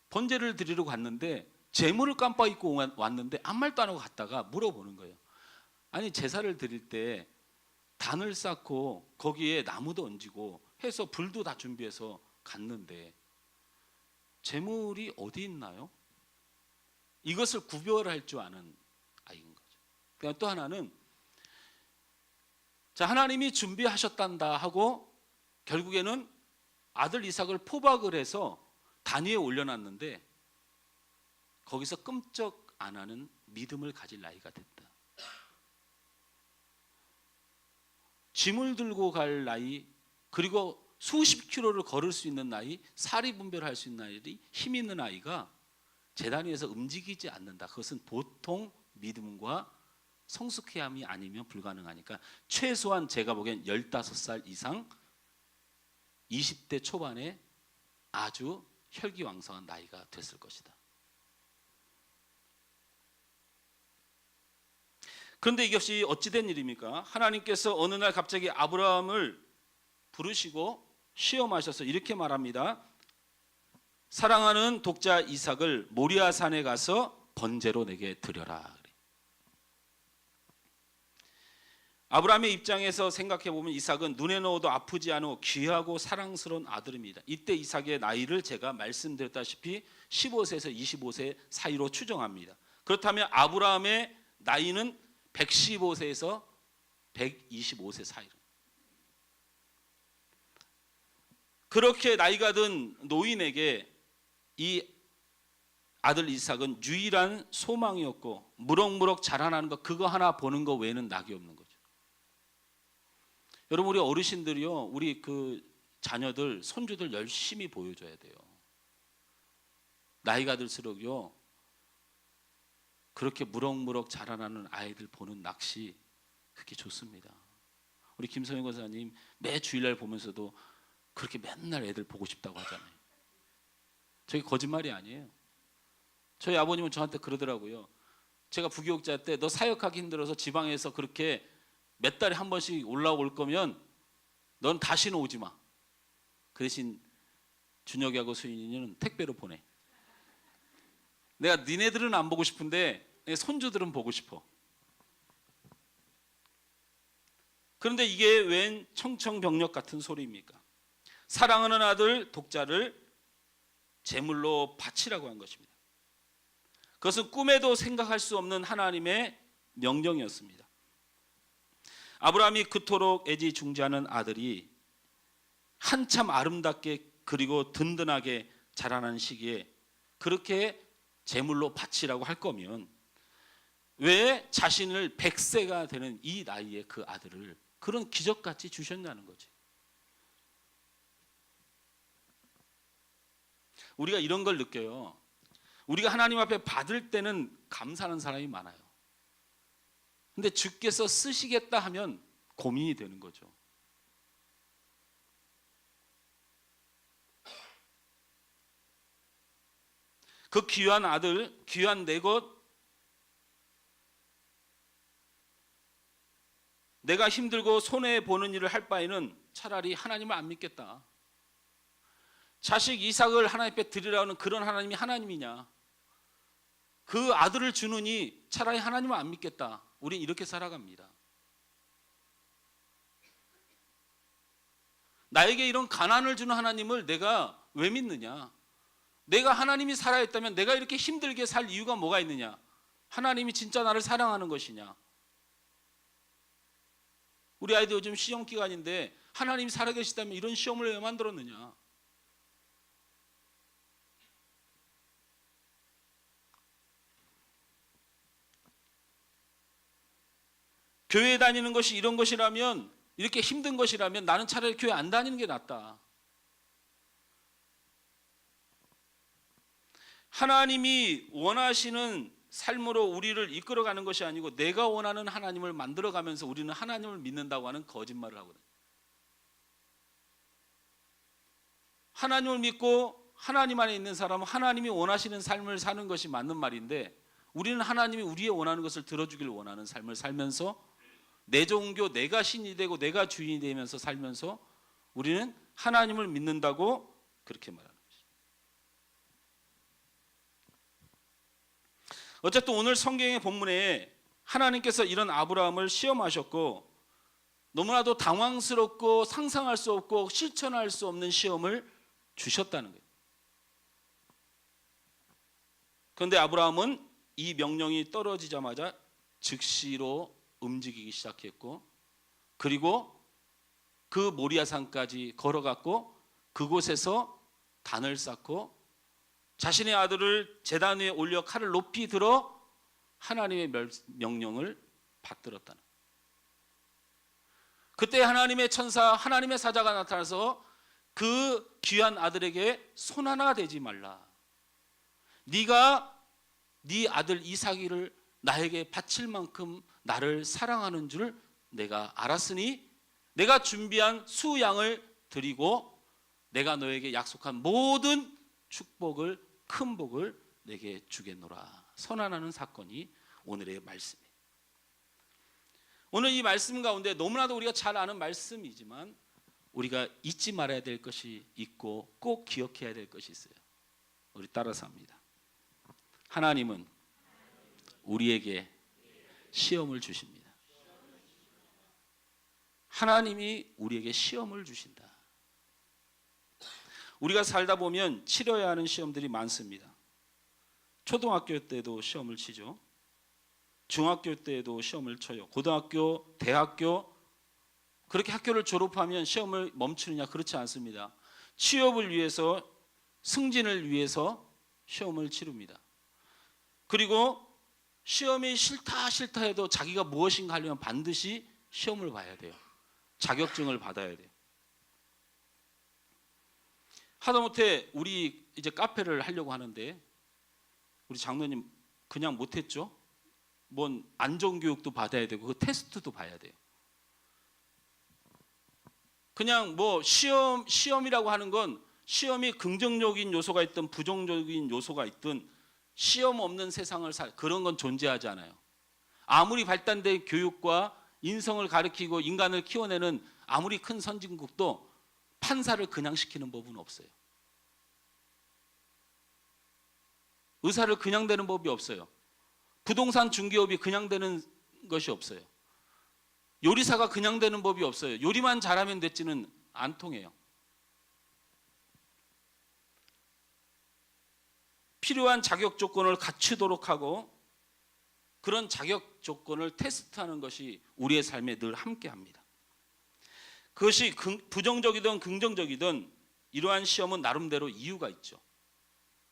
번제를 드리러 갔는데 제물을 깜빡 잊고 왔는데 아무 말도 안 하고 갔다가 물어보는 거예요. 아니 제사를 드릴 때 단을 쌓고 거기에 나무도 얹고 해서 불도 다 준비해서 갔는데 제물이 어디 있나요? 이것을 구별할 줄 아는 아이인 거죠. 그러니까 또 하나는 자 하나님이 준비하셨단다 하고 결국에는 아들 이삭을 포박을 해서 단 위에 올려놨는데 거기서 끔찍 안 하는 믿음을 가질 나이가 됐다. 짐을 들고 갈 나이, 그리고 수십 킬로를 걸을 수 있는 나이, 사리 분별할 수 있는 나이, 힘 있는 아이가 제단 위에서 움직이지 않는다. 그것은 보통 믿음과 성숙해함이 아니면 불가능하니까 최소한 제가 보기엔 15살 이상 20대 초반에 아주 혈기왕성한 나이가 됐을 것이다. 그런데 이것이 어찌된 일입니까? 하나님께서 어느 날 갑자기 아브라함을 부르시고 시험하셔서 이렇게 말합니다. 사랑하는 독자 이삭을 모리아 산에 가서 번제로 내게 드려라. 아브라함의 입장에서 생각해 보면 이삭은 눈에 넣어도 아프지 않고 귀하고 사랑스러운 아들입니다. 이때 이삭의 나이를 제가 말씀드렸다시피 15세에서 25세 사이로 추정합니다. 그렇다면 아브라함의 나이는 115세에서 125세 사이로. 그렇게 나이가 든 노인에게 이 아들 이삭은 유일한 소망이었고 무럭무럭 자라나는 것, 그거 하나 보는 거 외에는 낙이 없는 거죠. 여러분, 우리 어르신들이요, 우리 그 자녀들, 손주들 열심히 보여줘야 돼요. 나이가 들수록요, 그렇게 무럭무럭 자라나는 아이들 보는 낚시, 그게 좋습니다. 우리 김성현 권사님 매 주일날 보면서도 그렇게 맨날 애들 보고 싶다고 하잖아요. 저게 거짓말이 아니에요. 저희 아버님은 저한테 그러더라고요. 제가 부교육자 때 너 사역하기 힘들어서 지방에서 그렇게 몇 달에 한 번씩 올라올 거면 넌 다시는 오지 마. 그 대신 준혁이하고 수인이는 택배로 보내. 내가 니네들은 안 보고 싶은데 내 손주들은 보고 싶어. 그런데 이게 웬 청청병력 같은 소리입니까? 사랑하는 아들 독자를 제물로 바치라고 한 것입니다. 그것은 꿈에도 생각할 수 없는 하나님의 명령이었습니다. 아브라함이 그토록 애지중지하는 아들이 한참 아름답게 그리고 든든하게 자라나는 시기에 그렇게 제물로 바치라고 할 거면 왜 자신을 100세가 되는 이 나이에 그 아들을 그런 기적같이 주셨냐는 거지. 우리가 이런 걸 느껴요. 우리가 하나님 앞에 받을 때는 감사하는 사람이 많아요. 근데 주께서 쓰시겠다 하면 고민이 되는 거죠. 그 귀한 아들, 귀한 내 것, 내가 힘들고 손해보는 일을 할 바에는 차라리 하나님을 안 믿겠다. 자식 이삭을 하나님 앞에 드리라는 그런 하나님이 하나님이냐? 그 아들을 주느니 차라리 하나님을 안 믿겠다. 우린 이렇게 살아갑니다. 나에게 이런 가난을 주는 하나님을 내가 왜 믿느냐? 내가 하나님이 살아있다면 내가 이렇게 힘들게 살 이유가 뭐가 있느냐? 하나님이 진짜 나를 사랑하는 것이냐? 우리 아이들 요즘 시험 기간인데 하나님이 살아계시다면 이런 시험을 왜 만들었느냐? 교회 다니는 것이 이런 것이라면, 이렇게 힘든 것이라면 나는 차라리 교회 안 다니는 게 낫다. 하나님이 원하시는 삶으로 우리를 이끌어가는 것이 아니고 내가 원하는 하나님을 만들어가면서 우리는 하나님을 믿는다고 하는 거짓말을 하거든요. 하나님을 믿고 하나님 안에 있는 사람은 하나님이 원하시는 삶을 사는 것이 맞는 말인데, 우리는 하나님이 우리의 원하는 것을 들어주길 원하는 삶을 살면서 내 종교, 내가 신이 되고 내가 주인이 되면서 살면서 우리는 하나님을 믿는다고 그렇게 말하는 것이죠. 어쨌든 오늘 성경의 본문에 하나님께서 이런 아브라함을 시험하셨고 너무나도 당황스럽고 상상할 수 없고 실천할 수 없는 시험을 주셨다는 거예요. 그런데 아브라함은 이 명령이 떨어지자마자 즉시로 움직이기 시작했고, 그리고 그 모리아산까지 걸어갔고 그곳에서 단을 쌓고 자신의 아들을 제단 위에 올려 칼을 높이 들어 하나님의 명령을 받들었다는. 그때 하나님의 천사, 하나님의 사자가 나타나서 그 귀한 아들에게 손 하나 대지 말라. 네가 네 아들 이삭이를 나에게 바칠 만큼 나를 사랑하는 줄 내가 알았으니 내가 준비한 수양을 드리고 내가 너에게 약속한 모든 축복을, 큰 복을 내게 주겠노라. 선언하는 사건이 오늘의 말씀이에요. 오늘 이 말씀 가운데 너무나도 우리가 잘 아는 말씀이지만 우리가 잊지 말아야 될 것이 있고 꼭 기억해야 될 것이 있어요. 우리 따라서 합니다. 하나님은 우리에게 시험을 주십니다. 하나님이 우리에게 시험을 주신다. 우리가 살다 보면 치러야 하는 시험들이 많습니다. 초등학교 때도 시험을 치죠. 중학교 때도 시험을 쳐요. 고등학교, 대학교, 그렇게 학교를 졸업하면 시험을 멈추느냐? 그렇지 않습니다. 취업을 위해서, 승진을 위해서 시험을 치릅니다. 그리고 시험이 싫다 해도 자기가 무엇인가 하려면 반드시 시험을 봐야 돼요. 자격증을 받아야 돼요. 하다못해 우리 이제 카페를 하려고 하는데 우리 장로님 그냥 못했죠. 뭔 안전교육도 받아야 되고 그 테스트도 봐야 돼요. 그냥 뭐 시험이라고 하는 건 시험이 긍정적인 요소가 있든 부정적인 요소가 있든 시험 없는 세상을 그런 건 존재하지 않아요. 아무리 발달된 교육과 인성을 가르치고 인간을 키워내는 아무리 큰 선진국도 판사를 그냥 시키는 법은 없어요. 의사를 그냥 되는 법이 없어요. 부동산 중개업이 그냥 되는 것이 없어요. 요리사가 그냥 되는 법이 없어요. 요리만 잘하면 됐지는 안 통해요. 필요한 자격 조건을 갖추도록 하고 그런 자격 조건을 테스트하는 것이 우리의 삶에 늘 함께합니다. 그것이 부정적이든 긍정적이든 이러한 시험은 나름대로 이유가 있죠.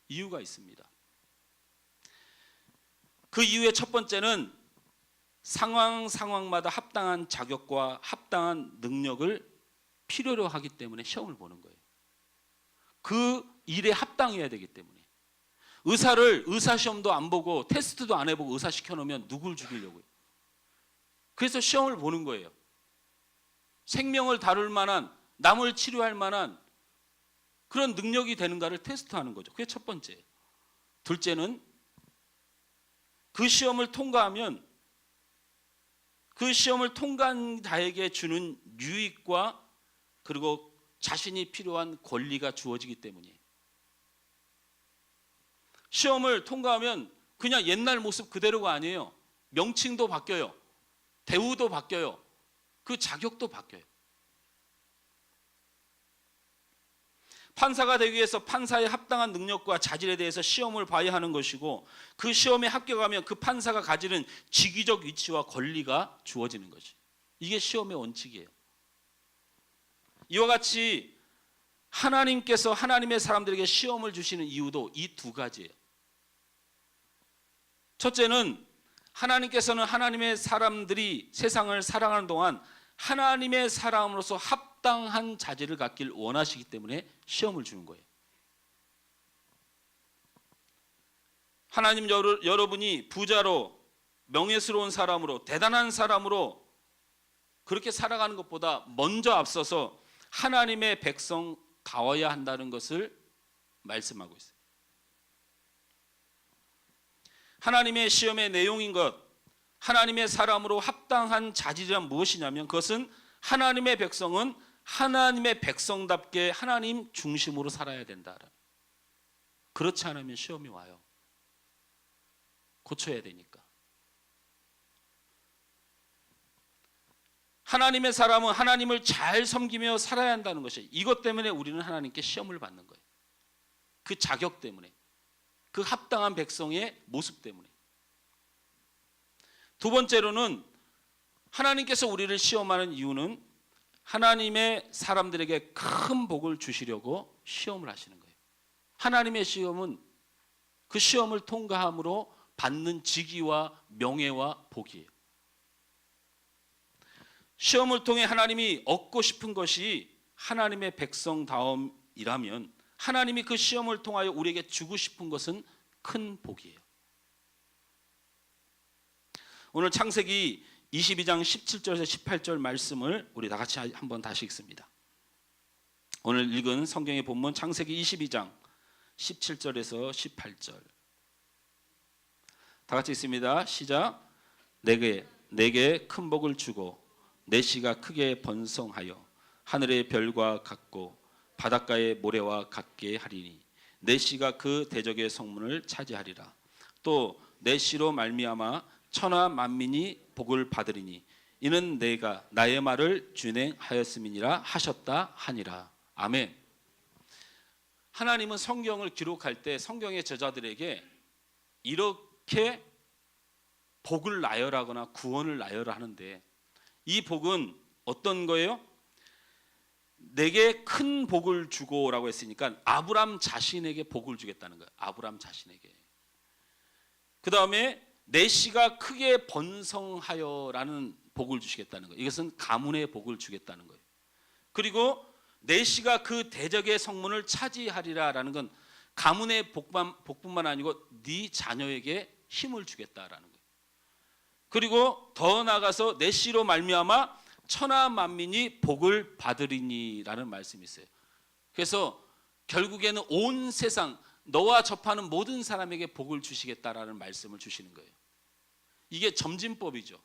이유가 있습니다. 그 이유의 첫 번째는 상황마다 합당한 자격과 합당한 능력을 필요로 하기 때문에 시험을 보는 거예요. 그 일에 합당해야 되기 때문에. 의사 시험도 안 보고 테스트도 안 해보고 의사 시켜놓으면 누굴 죽이려고요. 그래서 시험을 보는 거예요. 생명을 다룰 만한, 남을 치료할 만한 그런 능력이 되는가를 테스트하는 거죠. 그게 첫 번째예요. 둘째는 그 시험을 통과하면 그 시험을 통과한 자에게 주는 유익과 그리고 자신이 필요한 권리가 주어지기 때문이에요. 시험을 통과하면 그냥 옛날 모습 그대로가 아니에요. 명칭도 바뀌어요. 대우도 바뀌어요. 그 자격도 바뀌어요. 판사가 되기 위해서 판사의 합당한 능력과 자질에 대해서 시험을 봐야 하는 것이고 그 시험에 합격하면 그 판사가 가지는 직위적 위치와 권리가 주어지는 것이. 이게 시험의 원칙이에요. 이와 같이 하나님께서 하나님의 사람들에게 시험을 주시는 이유도 이 두 가지예요. 첫째는 하나님께서는 하나님의 사람들이 세상을 살아가는 동안 하나님의 사람으로서 합당한 자질을 갖길 원하시기 때문에 시험을 주는 거예요. 하나님 여러분이 부자로 명예스러운 사람으로 대단한 사람으로 그렇게 살아가는 것보다 먼저 앞서서 하나님의 백성다워야 한다는 것을 말씀하고 있어요. 하나님의 시험의 내용인 것, 하나님의 사람으로 합당한 자질이란 무엇이냐면 그것은 하나님의 백성은 하나님의 백성답게 하나님 중심으로 살아야 된다. 그렇지 않으면 시험이 와요. 고쳐야 되니까. 하나님의 사람은 하나님을 잘 섬기며 살아야 한다는 것이 이것 때문에 우리는 하나님께 시험을 받는 거예요. 그 자격 때문에. 그 합당한 백성의 모습 때문에. 두 번째로는 하나님께서 우리를 시험하는 이유는 하나님의 사람들에게 큰 복을 주시려고 시험을 하시는 거예요. 하나님의 시험은 그 시험을 통과함으로 받는 직위와 명예와 복이에요. 시험을 통해 하나님이 얻고 싶은 것이 하나님의 백성다움이라면 하나님이 그 시험을 통하여 우리에게 주고 싶은 것은 큰 복이에요. 오늘 창세기 22장 17절에서 18절 말씀을 우리 다 같이 한번 다시 읽습니다. 오늘 읽은 성경의 본문 창세기 22장 17절에서 18절 다 같이 읽습니다. 시작. 내게 큰 복을 주고 내 씨가 크게 번성하여 하늘의 별과 같고 바닷가의 모래와 같게 하리니 내 씨가 그 대적의 성문을 차지하리라. 또 내 씨로 말미암아 천하 만민이 복을 받으리니 이는 내가 나의 말을 준행하였음이니라 하셨다 하니라. 아멘. 하나님은 성경을 기록할 때 성경의 저자들에게 이렇게 복을 나열하거나 구원을 나열하는데 이 복은 어떤 거예요? 내게 큰 복을 주고라고 했으니까 아브람 자신에게 복을 주겠다는 거예요. 아브람 자신에게. 그 다음에 내 씨가 크게 번성하여라는 복을 주시겠다는 거예요. 이것은 가문의 복을 주겠다는 거예요. 그리고 내 씨가 그 대적의 성문을 차지하리라라는 건 가문의 복뿐만 아니고 네 자녀에게 힘을 주겠다라는 거예요. 그리고 더 나아가서 내 씨로 말미암아 천하 만민이 복을 받으리니라는 말씀이 있어요. 그래서 결국에는 온 세상 너와 접하는 모든 사람에게 복을 주시겠다라는 말씀을 주시는 거예요. 이게 점진법이죠.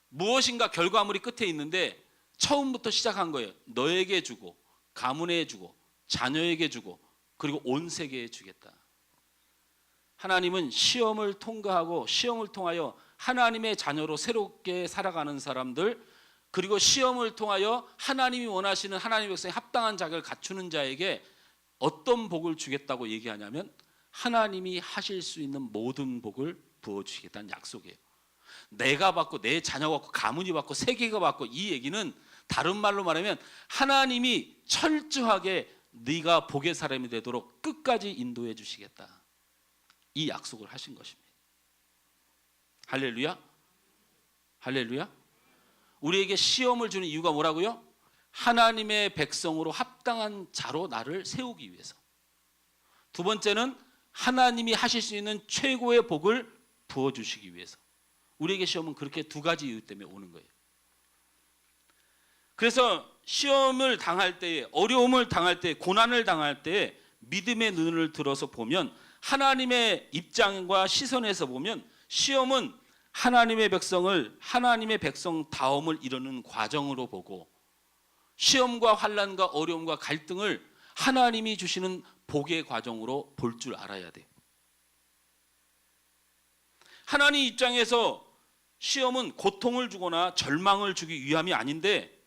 무엇인가 결과물이 끝에 있는데 처음부터 시작한 거예요. 너에게 주고 가문에 주고 자녀에게 주고 그리고 온 세계에 주겠다. 하나님은 시험을 통과하고 시험을 통하여 하나님의 자녀로 새롭게 살아가는 사람들 그리고 시험을 통하여 하나님이 원하시는 하나님의 백성에 합당한 자격을 갖추는 자에게 어떤 복을 주겠다고 얘기하냐면 하나님이 하실 수 있는 모든 복을 부어주시겠다는 약속이에요. 내가 받고 내 자녀가 받고 가문이 받고 세계가 받고 이 얘기는 다른 말로 말하면 하나님이 철저하게 네가 복의 사람이 되도록 끝까지 인도해 주시겠다. 이 약속을 하신 것입니다. 할렐루야. 할렐루야. 우리에게 시험을 주는 이유가 뭐라고요? 하나님의 백성으로 합당한 자로 나를 세우기 위해서. 두 번째는 하나님이 하실 수 있는 최고의 복을 부어주시기 위해서. 우리에게 시험은 그렇게 두 가지 이유 때문에 오는 거예요. 그래서 시험을 당할 때, 어려움을 당할 때, 고난을 당할 때 믿음의 눈을 들어서 보면 하나님의 입장과 시선에서 보면 시험은 하나님의 백성을 하나님의 백성다움을 이루는 과정으로 보고 시험과 환난과 어려움과 갈등을 하나님이 주시는 복의 과정으로 볼 줄 알아야 돼요. 하나님 입장에서 시험은 고통을 주거나 절망을 주기 위함이 아닌데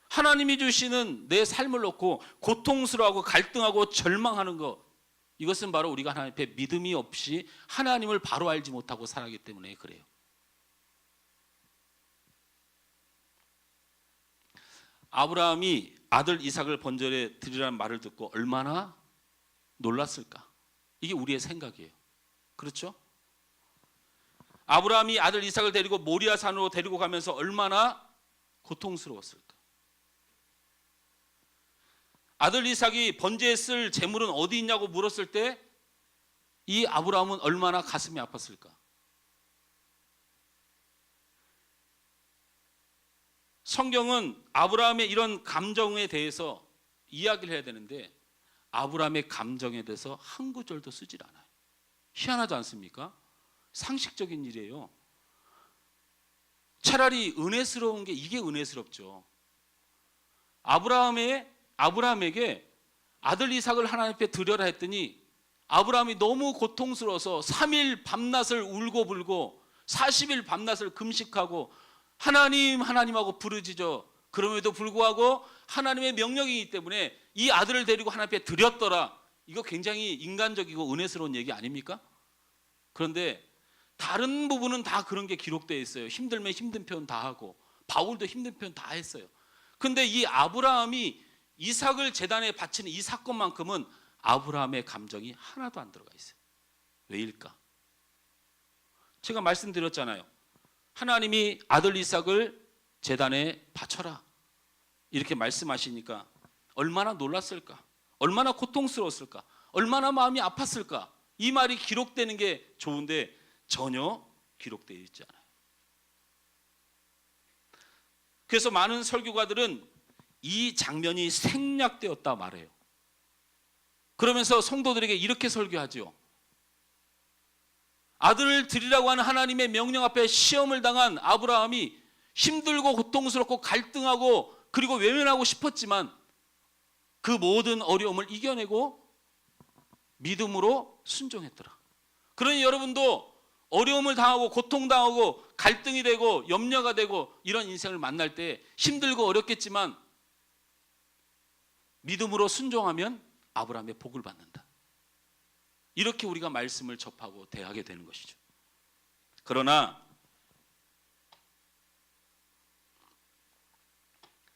하나님이 주시는 내 삶을 놓고 고통스러워하고 갈등하고 절망하는 것, 이것은 바로 우리가 하나님 앞에 믿음이 없이 하나님을 바로 알지 못하고 살아가기 때문에 그래요. 아브라함이 아들 이삭을 번제에 드리라는 말을 듣고 얼마나 놀랐을까? 이게 우리의 생각이에요. 그렇죠? 아브라함이 아들 이삭을 데리고 모리아 산으로 데리고 가면서 얼마나 고통스러웠을까? 아들 이삭이 번제에 쓸 재물은 어디 있냐고 물었을 때 이 아브라함은 얼마나 가슴이 아팠을까? 성경은 아브라함의 이런 감정에 대해서 이야기를 해야 되는데 아브라함의 감정에 대해서 한 구절도 쓰질 않아요. 희한하지 않습니까? 상식적인 일이에요. 차라리 은혜스러운 게 이게 은혜스럽죠. 아브라함에게 아들 이삭을 하나님 앞에 드려라 했더니 아브라함이 너무 고통스러워서 3일 밤낮을 울고불고 40일 밤낮을 금식하고 하나님하고 부르짖어. 그럼에도 불구하고 하나님의 명령이기 때문에 이 아들을 데리고 하나님 앞에 드렸더라. 이거 굉장히 인간적이고 은혜스러운 얘기 아닙니까? 그런데 다른 부분은 다 그런 게 기록되어 있어요. 힘들면 힘든 표현 다 하고 바울도 힘든 표현 다 했어요. 근데 이 아브라함이 이삭을 제단에 바치는 이 사건만큼은 아브라함의 감정이 하나도 안 들어가 있어요. 왜일까? 제가 말씀드렸잖아요. 하나님이 아들 이삭을 제단에 바쳐라 이렇게 말씀하시니까 얼마나 놀랐을까, 얼마나 고통스러웠을까, 얼마나 마음이 아팠을까. 이 말이 기록되는 게 좋은데 전혀 기록되어 있지 않아요. 그래서 많은 설교가들은 이 장면이 생략되었다 말해요. 그러면서 성도들에게 이렇게 설교하죠. 아들을 드리라고 하는 하나님의 명령 앞에 시험을 당한 아브라함이 힘들고 고통스럽고 갈등하고 그리고 외면하고 싶었지만 그 모든 어려움을 이겨내고 믿음으로 순종했더라. 그러니 여러분도 어려움을 당하고 고통당하고 갈등이 되고 염려가 되고 이런 인생을 만날 때 힘들고 어렵겠지만 믿음으로 순종하면 아브라함의 복을 받는다. 이렇게 우리가 말씀을 접하고 대하게 되는 것이죠. 그러나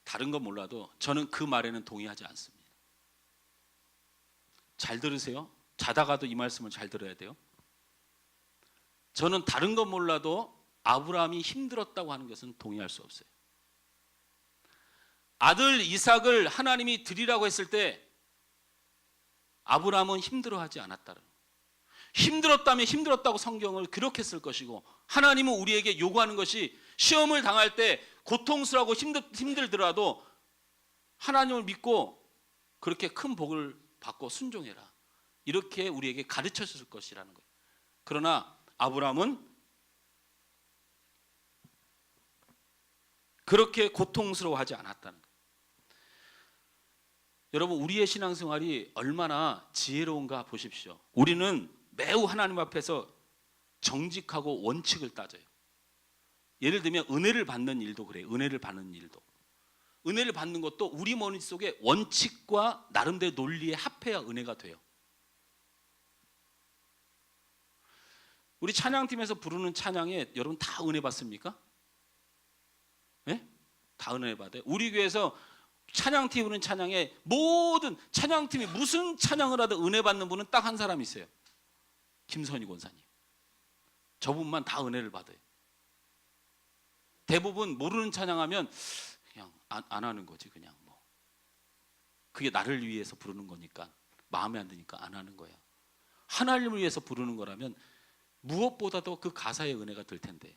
다른 건 몰라도 저는 그 말에는 동의하지 않습니다. 잘 들으세요. 자다가도 이 말씀을 잘 들어야 돼요. 저는 다른 건 몰라도 아브라함이 힘들었다고 하는 것은 동의할 수 없어요. 아들 이삭을 하나님이 드리라고 했을 때 아브라함은 힘들어하지 않았다는 거예요. 힘들었다면 힘들었다고 성경을 기록했을 것이고 하나님은 우리에게 요구하는 것이 시험을 당할 때 고통스러워 힘들더라도 하나님을 믿고 그렇게 큰 복을 받고 순종해라. 이렇게 우리에게 가르쳐줄 것이라는 거예요. 그러나 아브라함은 그렇게 고통스러워하지 않았다는 거예요. 여러분, 우리의 신앙생활이 얼마나 지혜로운가 보십시오. 우리는 매우 하나님 앞에서 정직하고 원칙을 따져요. 예를 들면 은혜를 받는 일도 그래요. 은혜를 받는 일도. 은혜를 받는 것도 우리 머릿속에 원칙과 나름대로 논리에 합해야 은혜가 돼요. 우리 찬양팀에서 부르는 찬양에 여러분 다 은혜 받습니까? 네? 다 은혜 받아요. 우리 교회에서 찬양팀이 부르는 찬양에 모든 찬양팀이 무슨 찬양을 하든 은혜 받는 분은 딱 한 사람 있어요. 김선희 권사님. 저분만 다 은혜를 받아요. 대부분 모르는 찬양하면 그냥 안 하는 거지. 그냥 뭐 그게 나를 위해서 부르는 거니까 마음에 안 드니까 안 하는 거야. 하나님을 위해서 부르는 거라면 무엇보다도 그 가사의 은혜가 될 텐데.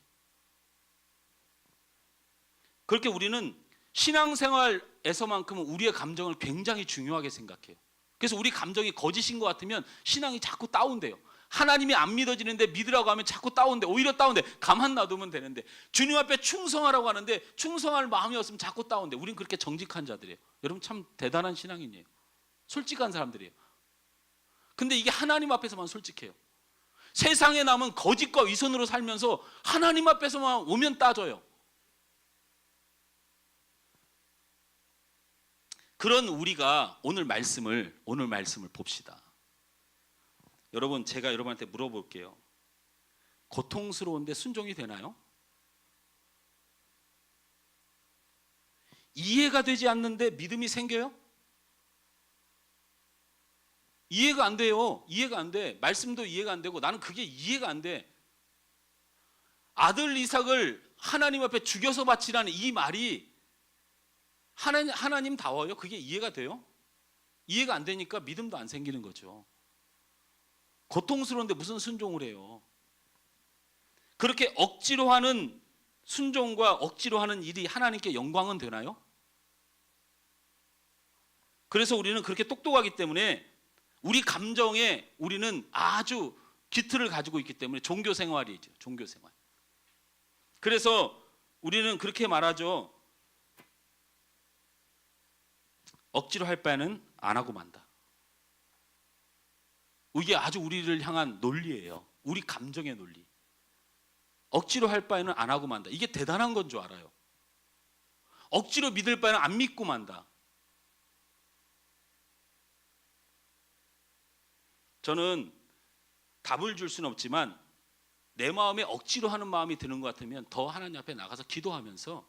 그렇게 우리는 신앙생활에서만큼은 우리의 감정을 굉장히 중요하게 생각해요. 그래서 우리 감정이 거짓인 것 같으면 신앙이 자꾸 다운돼요. 하나님이 안 믿어지는데 믿으라고 하면 자꾸 다운돼. 오히려 다운돼. 가만 놔두면 되는데 주님 앞에 충성하라고 하는데 충성할 마음이 없으면 자꾸 다운돼. 우린 그렇게 정직한 자들이에요. 여러분 참 대단한 신앙인이에요. 솔직한 사람들이에요. 근데 이게 하나님 앞에서만 솔직해요. 세상에 남은 거짓과 위선으로 살면서 하나님 앞에서만 오면 따져요. 그런 우리가 오늘 말씀을 봅시다. 여러분, 제가 여러분한테 물어볼게요. 고통스러운데 순종이 되나요? 이해가 되지 않는데 믿음이 생겨요? 이해가 안 돼요. 이해가 안 돼. 말씀도 이해가 안 되고 나는 그게 이해가 안 돼. 아들 이삭을 하나님 앞에 죽여서 바치라는 이 말이 하나님다워요? 그게 이해가 돼요? 이해가 안 되니까 믿음도 안 생기는 거죠. 고통스러운데 무슨 순종을 해요? 그렇게 억지로 하는 순종과 억지로 하는 일이 하나님께 영광은 되나요? 그래서 우리는 그렇게 똑똑하기 때문에 우리 감정에 우리는 아주 기틀을 가지고 있기 때문에 종교 생활이죠. 종교 생활. 그래서 우리는 그렇게 말하죠. 억지로 할 바에는 안 하고 만다. 이게 아주 우리를 향한 논리예요. 우리 감정의 논리. 억지로 할 바에는 안 하고 만다. 이게 대단한 건 줄 알아요. 억지로 믿을 바에는 안 믿고 만다. 저는 답을 줄 수는 없지만 내 마음에 억지로 하는 마음이 드는 것 같으면 더 하나님 앞에 나가서 기도하면서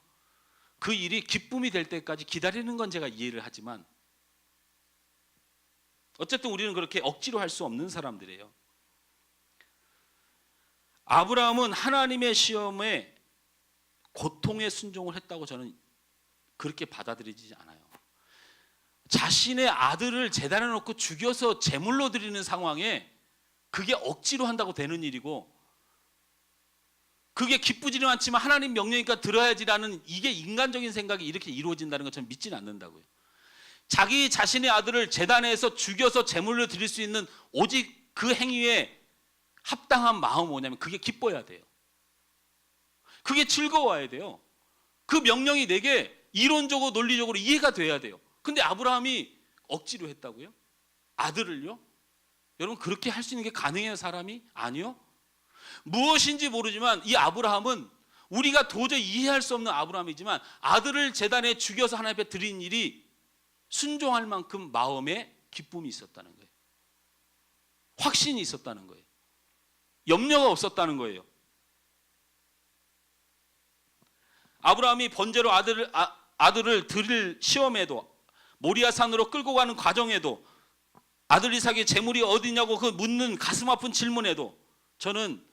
그 일이 기쁨이 될 때까지 기다리는 건 제가 이해를 하지만 어쨌든 우리는 그렇게 억지로 할 수 없는 사람들이에요. 아브라함은 하나님의 시험에 고통에 순종을 했다고 저는 그렇게 받아들이지 않아요. 자신의 아들을 제단에 놓고 죽여서 제물로 드리는 상황에 그게 억지로 한다고 되는 일이고, 그게 기쁘지는 않지만 하나님 명령이니까 들어야지라는 이게 인간적인 생각이 이렇게 이루어진다는 것 저는 믿지는 않는다고요. 자기 자신의 아들을 제단에서 죽여서 제물로 드릴 수 있는 오직 그 행위에 합당한 마음은 뭐냐면 그게 기뻐야 돼요. 그게 즐거워야 돼요. 그 명령이 내게 이론적으로 논리적으로 이해가 돼야 돼요. 근데 아브라함이 억지로 했다고요? 아들을요? 여러분, 그렇게 할 수 있는 게 가능해요, 사람이? 아니요. 무엇인지 모르지만 이 아브라함은 우리가 도저히 이해할 수 없는 아브라함이지만 아들을 제단에 죽여서 하나님 앞에 드린 일이 순종할 만큼 마음에 기쁨이 있었다는 거예요. 확신이 있었다는 거예요. 염려가 없었다는 거예요. 아브라함이 번제로 아들을 드릴 시험에도, 모리아산으로 끌고 가는 과정에도, 아들 이삭의 재물이 어디냐고 그 묻는 가슴 아픈 질문에도 저는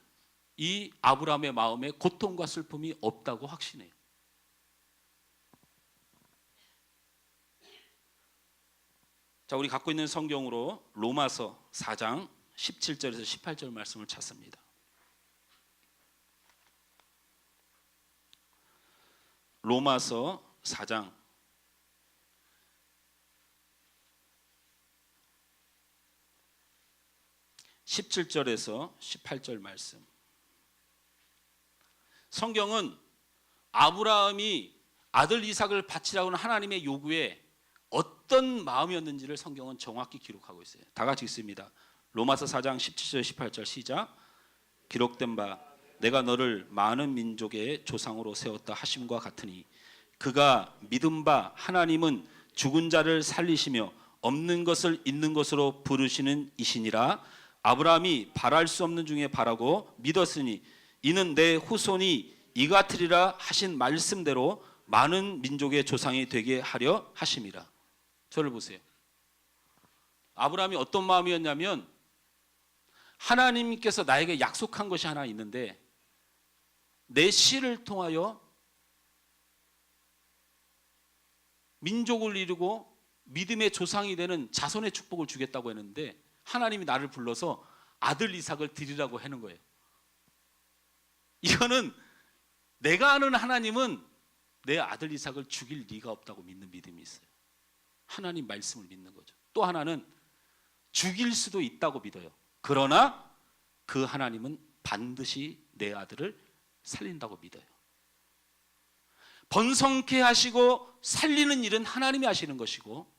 이 아브라함의 마음에 고통과 슬픔이 없다고 확신해요. 자, 우리 갖고 있는 성경으로 로마서 4장 17절에서 18절 말씀을 찾습니다. 로마서 4장 17절에서 18절 말씀. 성경은 아브라함이 아들 이삭을 바치라고 하는 하나님의 요구에 어떤 마음이었는지를 성경은 정확히 기록하고 있어요. 다 같이 읽습니다. 로마서 4장 17절 18절 시작. 기록된 바 내가 너를 많은 민족의 조상으로 세웠다 하심과 같으니 그가 믿은 바 하나님은 죽은 자를 살리시며 없는 것을 있는 것으로 부르시는 이시니라. 아브라함이 바랄 수 없는 중에 바라고 믿었으니 이는 내 후손이 이 같으리라 하신 말씀대로 많은 민족의 조상이 되게 하려 하심이라. 저를 보세요. 아브라함이 어떤 마음이었냐면 하나님께서 나에게 약속한 것이 하나 있는데 내 씨를 통하여 민족을 이루고 믿음의 조상이 되는 자손의 축복을 주겠다고 했는데 하나님이 나를 불러서 아들 이삭을 드리라고 하는 거예요. 이거는 내가 아는 하나님은 내 아들 이삭을 죽일 리가 없다고 믿는 믿음이 있어요. 하나님 말씀을 믿는 거죠. 또 하나는 죽일 수도 있다고 믿어요. 그러나 그 하나님은 반드시 내 아들을 살린다고 믿어요. 번성케 하시고 살리는 일은 하나님이 하시는 것이고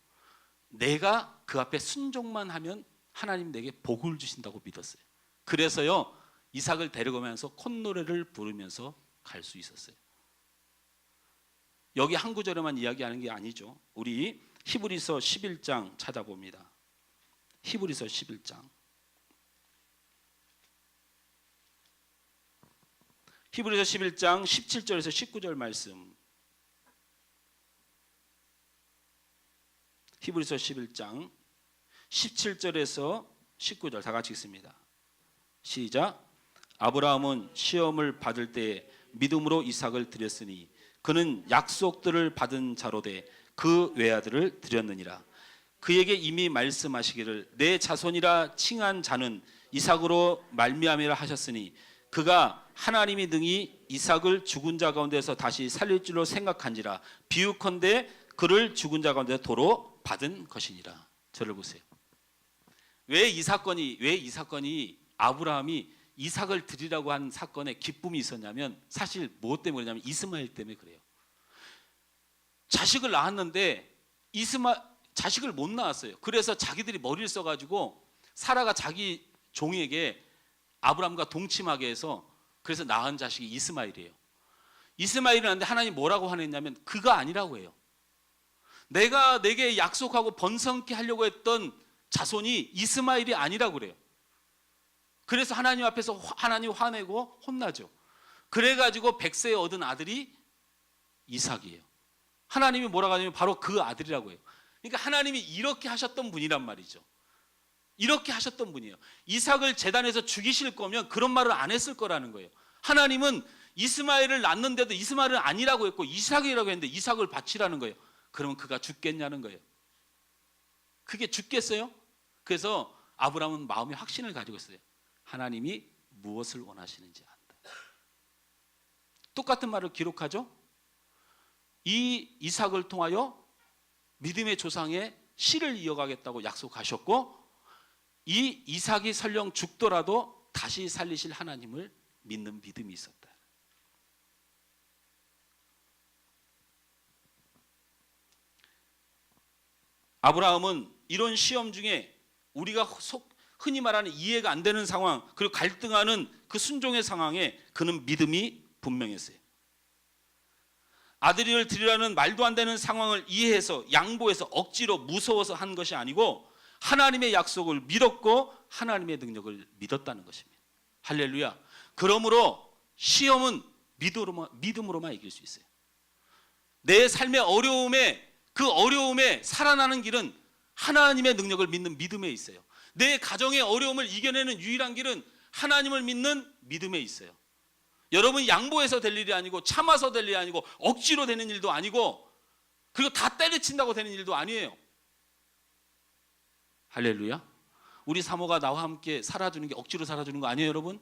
내가 그 앞에 순종만 하면 하나님 내게 복을 주신다고 믿었어요. 그래서요 이삭을 데려가면서 콧노래를 부르면서 갈 수 있었어요. 여기 한 구절에만 이야기하는 게 아니죠. 우리 히브리서 11장 찾아봅니다. 히브리서 11장. 히브리서 11장 17절에서 19절 말씀. 히브리서 11장 17절에서 19절 다 같이 읽습니다. 시작. 아브라함은 시험을 받을 때에 믿음으로 이삭을 드렸으니 그는 약속들을 받은 자로 돼 그 외아들을 드렸느니라. 그에게 이미 말씀하시기를 내 자손이라 칭한 자는 이삭으로 말미암이라 하셨으니 그가 하나님이 능히 이삭을 죽은 자 가운데서 다시 살릴 줄로 생각한지라. 비유컨대 그를 죽은 자 가운데 도로 받은 것이니라. 저를 보세요. 왜 이 사건이 아브라함이 이삭을 드리라고 한 사건에 기쁨이 있었냐면 사실 무엇 때문에 그러냐면 이스마엘 때문에 그래요. 자식을 낳았는데 자식을 못 낳았어요. 그래서 자기들이 머리를 써가지고 사라가 자기 종에게 아브라함과 동침하게 해서 그래서 낳은 자식이 이스마엘이에요. 이스마엘이 낳는데 하나님이 뭐라고 하느냐면 그가 아니라고 해요. 내가 내게 약속하고 번성케 하려고 했던 자손이 이스마엘이 아니라고 그래요. 그래서 하나님 앞에서 하나님 화내고 혼나죠. 그래가지고 100세에 얻은 아들이 이삭이에요. 하나님이 뭐라고 하냐면 바로 그 아들이라고 해요. 그러니까 하나님이 이렇게 하셨던 분이란 말이죠. 이렇게 하셨던 분이에요. 이삭을 제단에서 죽이실 거면 그런 말을 안 했을 거라는 거예요. 하나님은 이스마엘을 낳는데도 이스마엘은 아니라고 했고 이삭이라고 했는데 이삭을 바치라는 거예요. 그러면 그가 죽겠냐는 거예요. 그게 죽겠어요? 그래서 아브라함은 마음의 확신을 가지고 있어요. 하나님이 무엇을 원하시는지 안다. 똑같은 말을 기록하죠. 이 이삭을 통하여 믿음의 조상의 씨를 이어가겠다고 약속하셨고, 이 이삭이 설령 죽더라도 다시 살리실 하나님을 믿는 믿음이 있었다. 아브라함은 이런 시험 중에 우리가 흔히 말하는 이해가 안 되는 상황, 그리고 갈등하는 그 순종의 상황에 그는 믿음이 분명했어요. 아들을 드리라는 말도 안 되는 상황을 이해해서 양보해서 억지로 무서워서 한 것이 아니고 하나님의 약속을 믿었고 하나님의 능력을 믿었다는 것입니다. 할렐루야. 그러므로 시험은 믿음으로만 이길 수 있어요. 내 삶의 그 어려움에 살아나는 길은 하나님의 능력을 믿는 믿음에 있어요. 내 가정의 어려움을 이겨내는 유일한 길은 하나님을 믿는 믿음에 있어요. 여러분, 양보해서 될 일이 아니고 참아서 될 일이 아니고 억지로 되는 일도 아니고 그리고 다 때려친다고 되는 일도 아니에요. 할렐루야. 우리 사모가 나와 함께 살아주는 게 억지로 살아주는 거 아니에요, 여러분?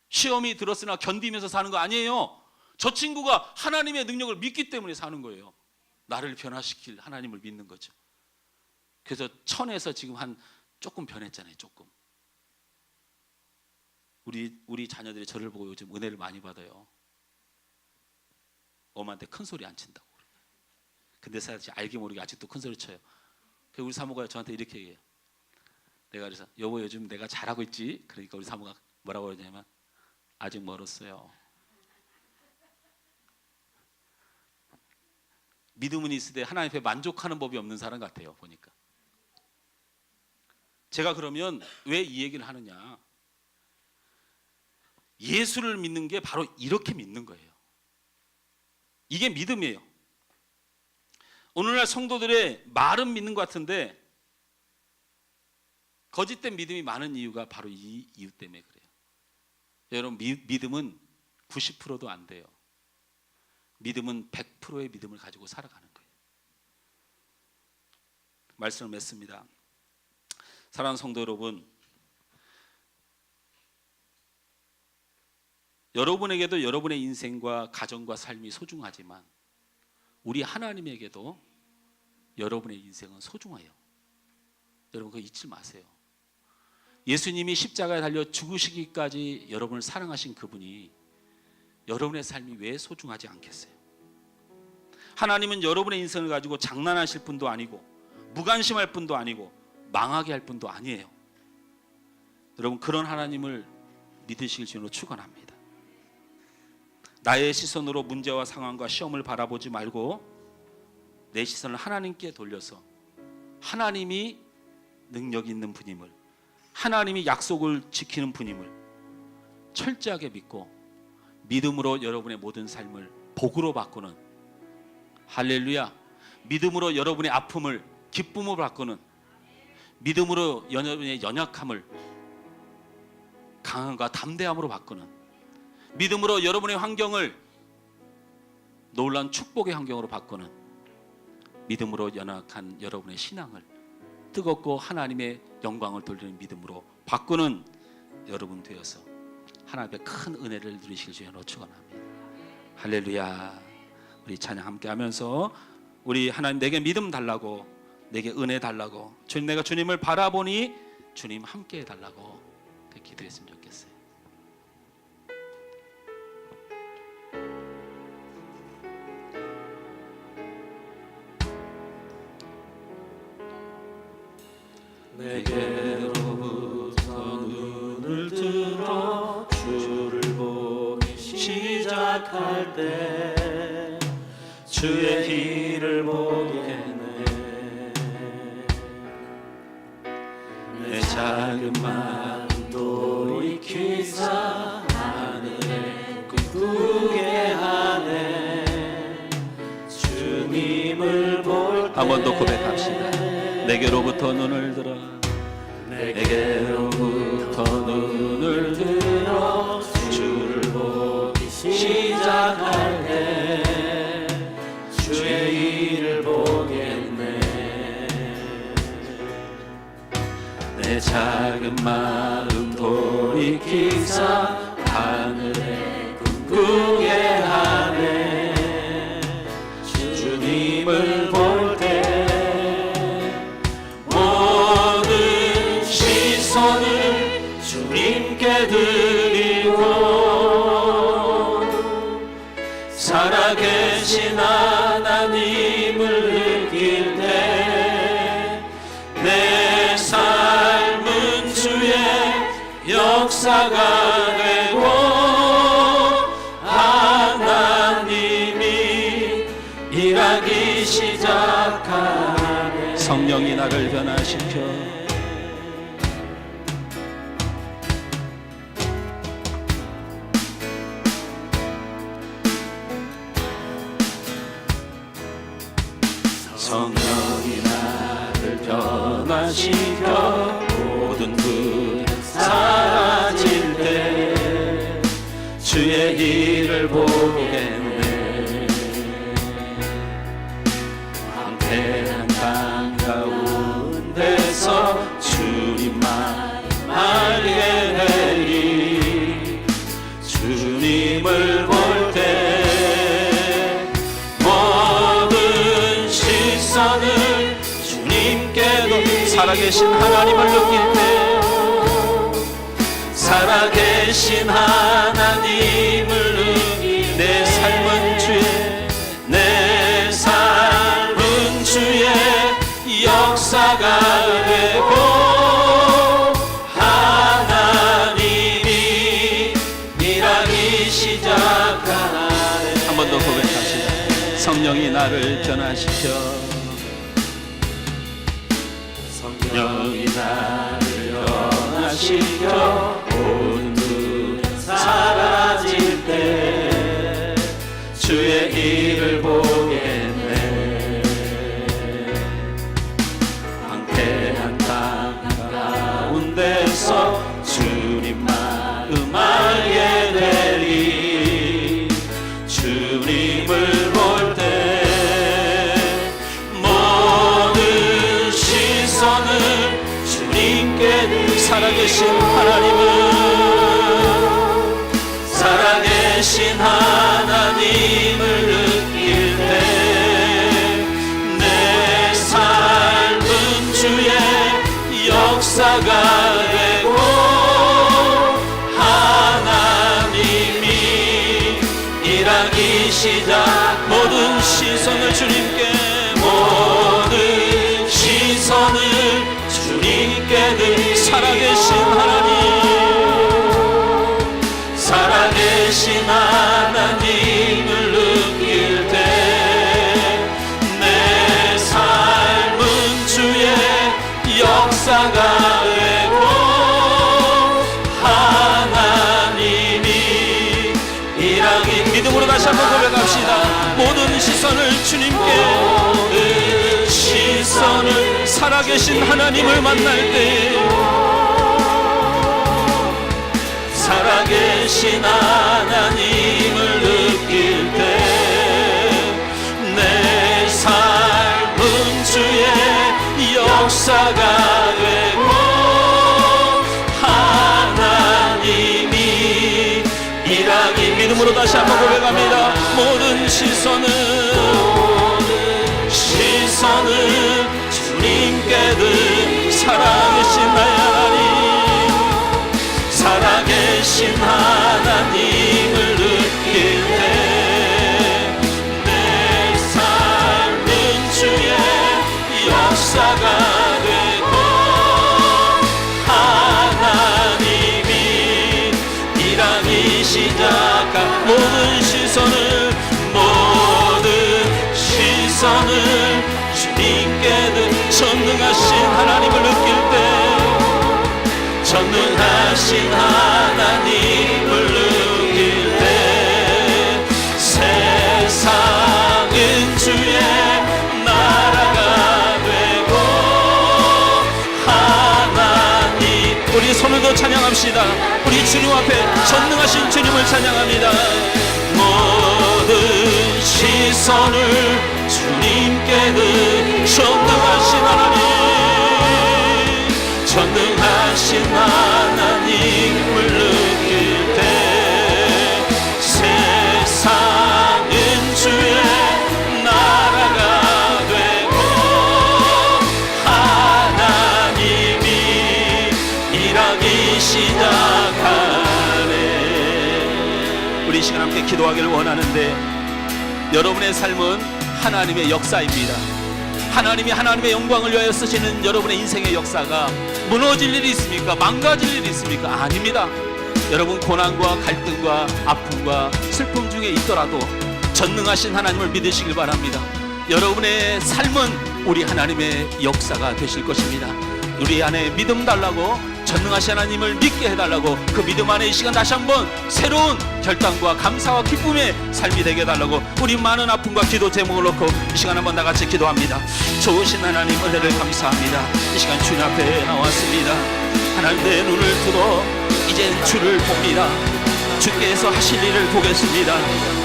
시험이 들었으나 견디면서 사는 거 아니에요. 저 친구가 하나님의 능력을 믿기 때문에 사는 거예요. 나를 변화시킬 하나님을 믿는 거죠. 그래서 천에서 지금 조금 변했잖아요. 조금. 우리 자녀들이 저를 보고 요즘 은혜를 많이 받아요. 엄마한테 큰 소리 안 친다고. 근데 사실 알게 모르게 아직도 큰 소리 쳐요. 그래서 우리 사모가 저한테 이렇게 얘기해요. 내가 그래서 여보 요즘 내가 잘하고 있지? 그러니까 우리 사모가 뭐라고 그러냐면 아직 멀었어요. 믿음은 있으되 하나님 앞에 만족하는 법이 없는 사람 같아요, 보니까. 제가 그러면 왜 이 얘기를 하느냐? 예수를 믿는 게 바로 이렇게 믿는 거예요. 이게 믿음이에요. 오늘날 성도들의 말은 믿는 것 같은데 거짓된 믿음이 많은 이유가 바로 이 이유 때문에 그래요. 여러분, 믿음은 90%도 안 돼요. 믿음은 100%의 믿음을 가지고 살아가는 거예요. 말씀을 맺습니다. 사랑하는 성도 여러분, 여러분에게도 여러분의 인생과 가정과 삶이 소중하지만 우리 하나님에게도 여러분의 인생은 소중해요. 여러분 그거 잊지 마세요. 예수님이 십자가에 달려 죽으시기까지 여러분을 사랑하신 그분이 여러분의 삶이 왜 소중하지 않겠어요? 하나님은 여러분의 인생을 가지고 장난하실 분도 아니고 무관심할 분도 아니고 망하게 할 분도 아니에요. 여러분 그런 하나님을 믿으실 줄로 축원합니다. 나의 시선으로 문제와 상황과 시험을 바라보지 말고 내 시선을 하나님께 돌려서 하나님이 능력 있는 분임을, 하나님이 약속을 지키는 분임을 철저하게 믿고 믿음으로 여러분의 모든 삶을 복으로 바꾸는, 할렐루야, 믿음으로 여러분의 아픔을 기쁨으로 바꾸는, 믿음으로 여러분의 연약함을 강함과 담대함으로 바꾸는, 믿음으로 여러분의 환경을 놀라운 축복의 환경으로 바꾸는, 믿음으로 연약한 여러분의 신앙을 뜨겁고 하나님의 영광을 돌리는 믿음으로 바꾸는 여러분 되어서 하나님의 큰 은혜를 누리실 줄로 축원합니다. 할렐루야. 우리 찬양 함께 하면서 우리 하나님 내게 믿음 달라고, 내게 은혜 달라고, 주님 내가 주님을 바라보니 주님 함께 해달라고 기도했으면 좋겠어요. 내게로부터 눈을 들어 주를 보기 시작할 때 주의 길을 보겠네. 내 작은 마음도 익히사 하늘에 꿈꾸게 하네. 주님을 볼 때 한 번 더 고백합시다. 내게로부터 눈을 들어, 내게로부터 눈을 들어 주를 보기 작은 마음 돌이키사 하늘에 꿈꾸게 하네. 주님을 볼 때 모든 시선을 주님께 드리고 살아계신 하나님을 느낄 때 내 삶은 주의 역사가 되고 하나님이 일하기 시작하네. 성령이 나를 변화시켜 성령이 나를 변화시켜 모든 그 사라질 때 주의 일을 보겠네. 황폐한 땅 가운데서 주님만 알게 되리. 주님을 볼 때 주님께도 살아계신 하나님을 느낄 때 살아계신 하나님을 느낄 내 삶은 주의 역사가 되고 하나님이 일하기 시작하네. 한 번 더 고백합시다. 성령이 나를 변화시켜 성령이 나를 변화시켜 모든 그 사라질 때 주의 일을 보겠네. 황폐한 땅 가운데서 주님만 알게 되리. 주님을 볼 때 살아계신 하나님을 느낄 때 내 삶은 주의 역사가 되고 하나님이 일하기 시작. 모든 시선을 주님께 주님께 살아계신 하나님을 느낄 때 내 삶은 주의 역사가 되고 하나님이 일하기. 믿음으로 다시 한번 고백합시다. 모든 시선을 주님께 살아계신 하나님을 만날 때 살아계신 하나님을 느낄 때 내 삶은 주의 역사가 되고 하나님이 일하기. 믿음으로 다시 한번 고백합니다. 모든 시선을 주님께 든 살아계신 나의 하나님, 살아계신 하나님을 느낄 때 내 삶은 주의 역사가 되고 하나님이 일하기 시작한 모든 시선을 주님께 든 전능하신 하나님을 느낄 때 전능하신 하나님을 느낄 때 세상은 주의 나라가 되고 하나님. 우리 손을 더 찬양합시다. 우리 주님 앞에 전능하신 주님을 찬양합니다. 모든 시선을 주님께 든 전능하신 하나님, 전능하신 하나님을 느낄 때 세상은 주의 나라가 되고 하나님이 일하기 시작하네. 우리 이 시간 함께 기도하기를 원하는데, 여러분의 삶은 하나님의 역사입니다. 하나님이 하나님의 영광을 위하여 쓰시는 여러분의 인생의 역사가 무너질 일이 있습니까? 망가질 일이 있습니까? 아닙니다. 여러분 고난과 갈등과 아픔과 슬픔 중에 있더라도 전능하신 하나님을 믿으시길 바랍니다. 여러분의 삶은 우리 하나님의 역사가 되실 것입니다. 우리 안에 믿음 달라고, 전능하신 하나님을 믿게 해달라고, 그 믿음 안에 이 시간 다시 한번 새로운 결단과 감사와 기쁨의 삶이 되게 해달라고, 우리 많은 아픔과 기도 제목을 놓고 이 시간 한번 다 같이 기도합니다. 좋으신 하나님 은혜를 감사합니다. 이 시간 주님 앞에 나왔습니다. 하나님, 내 눈을 들어 이젠 주를 봅니다. 주께서 하실 일을 보겠습니다.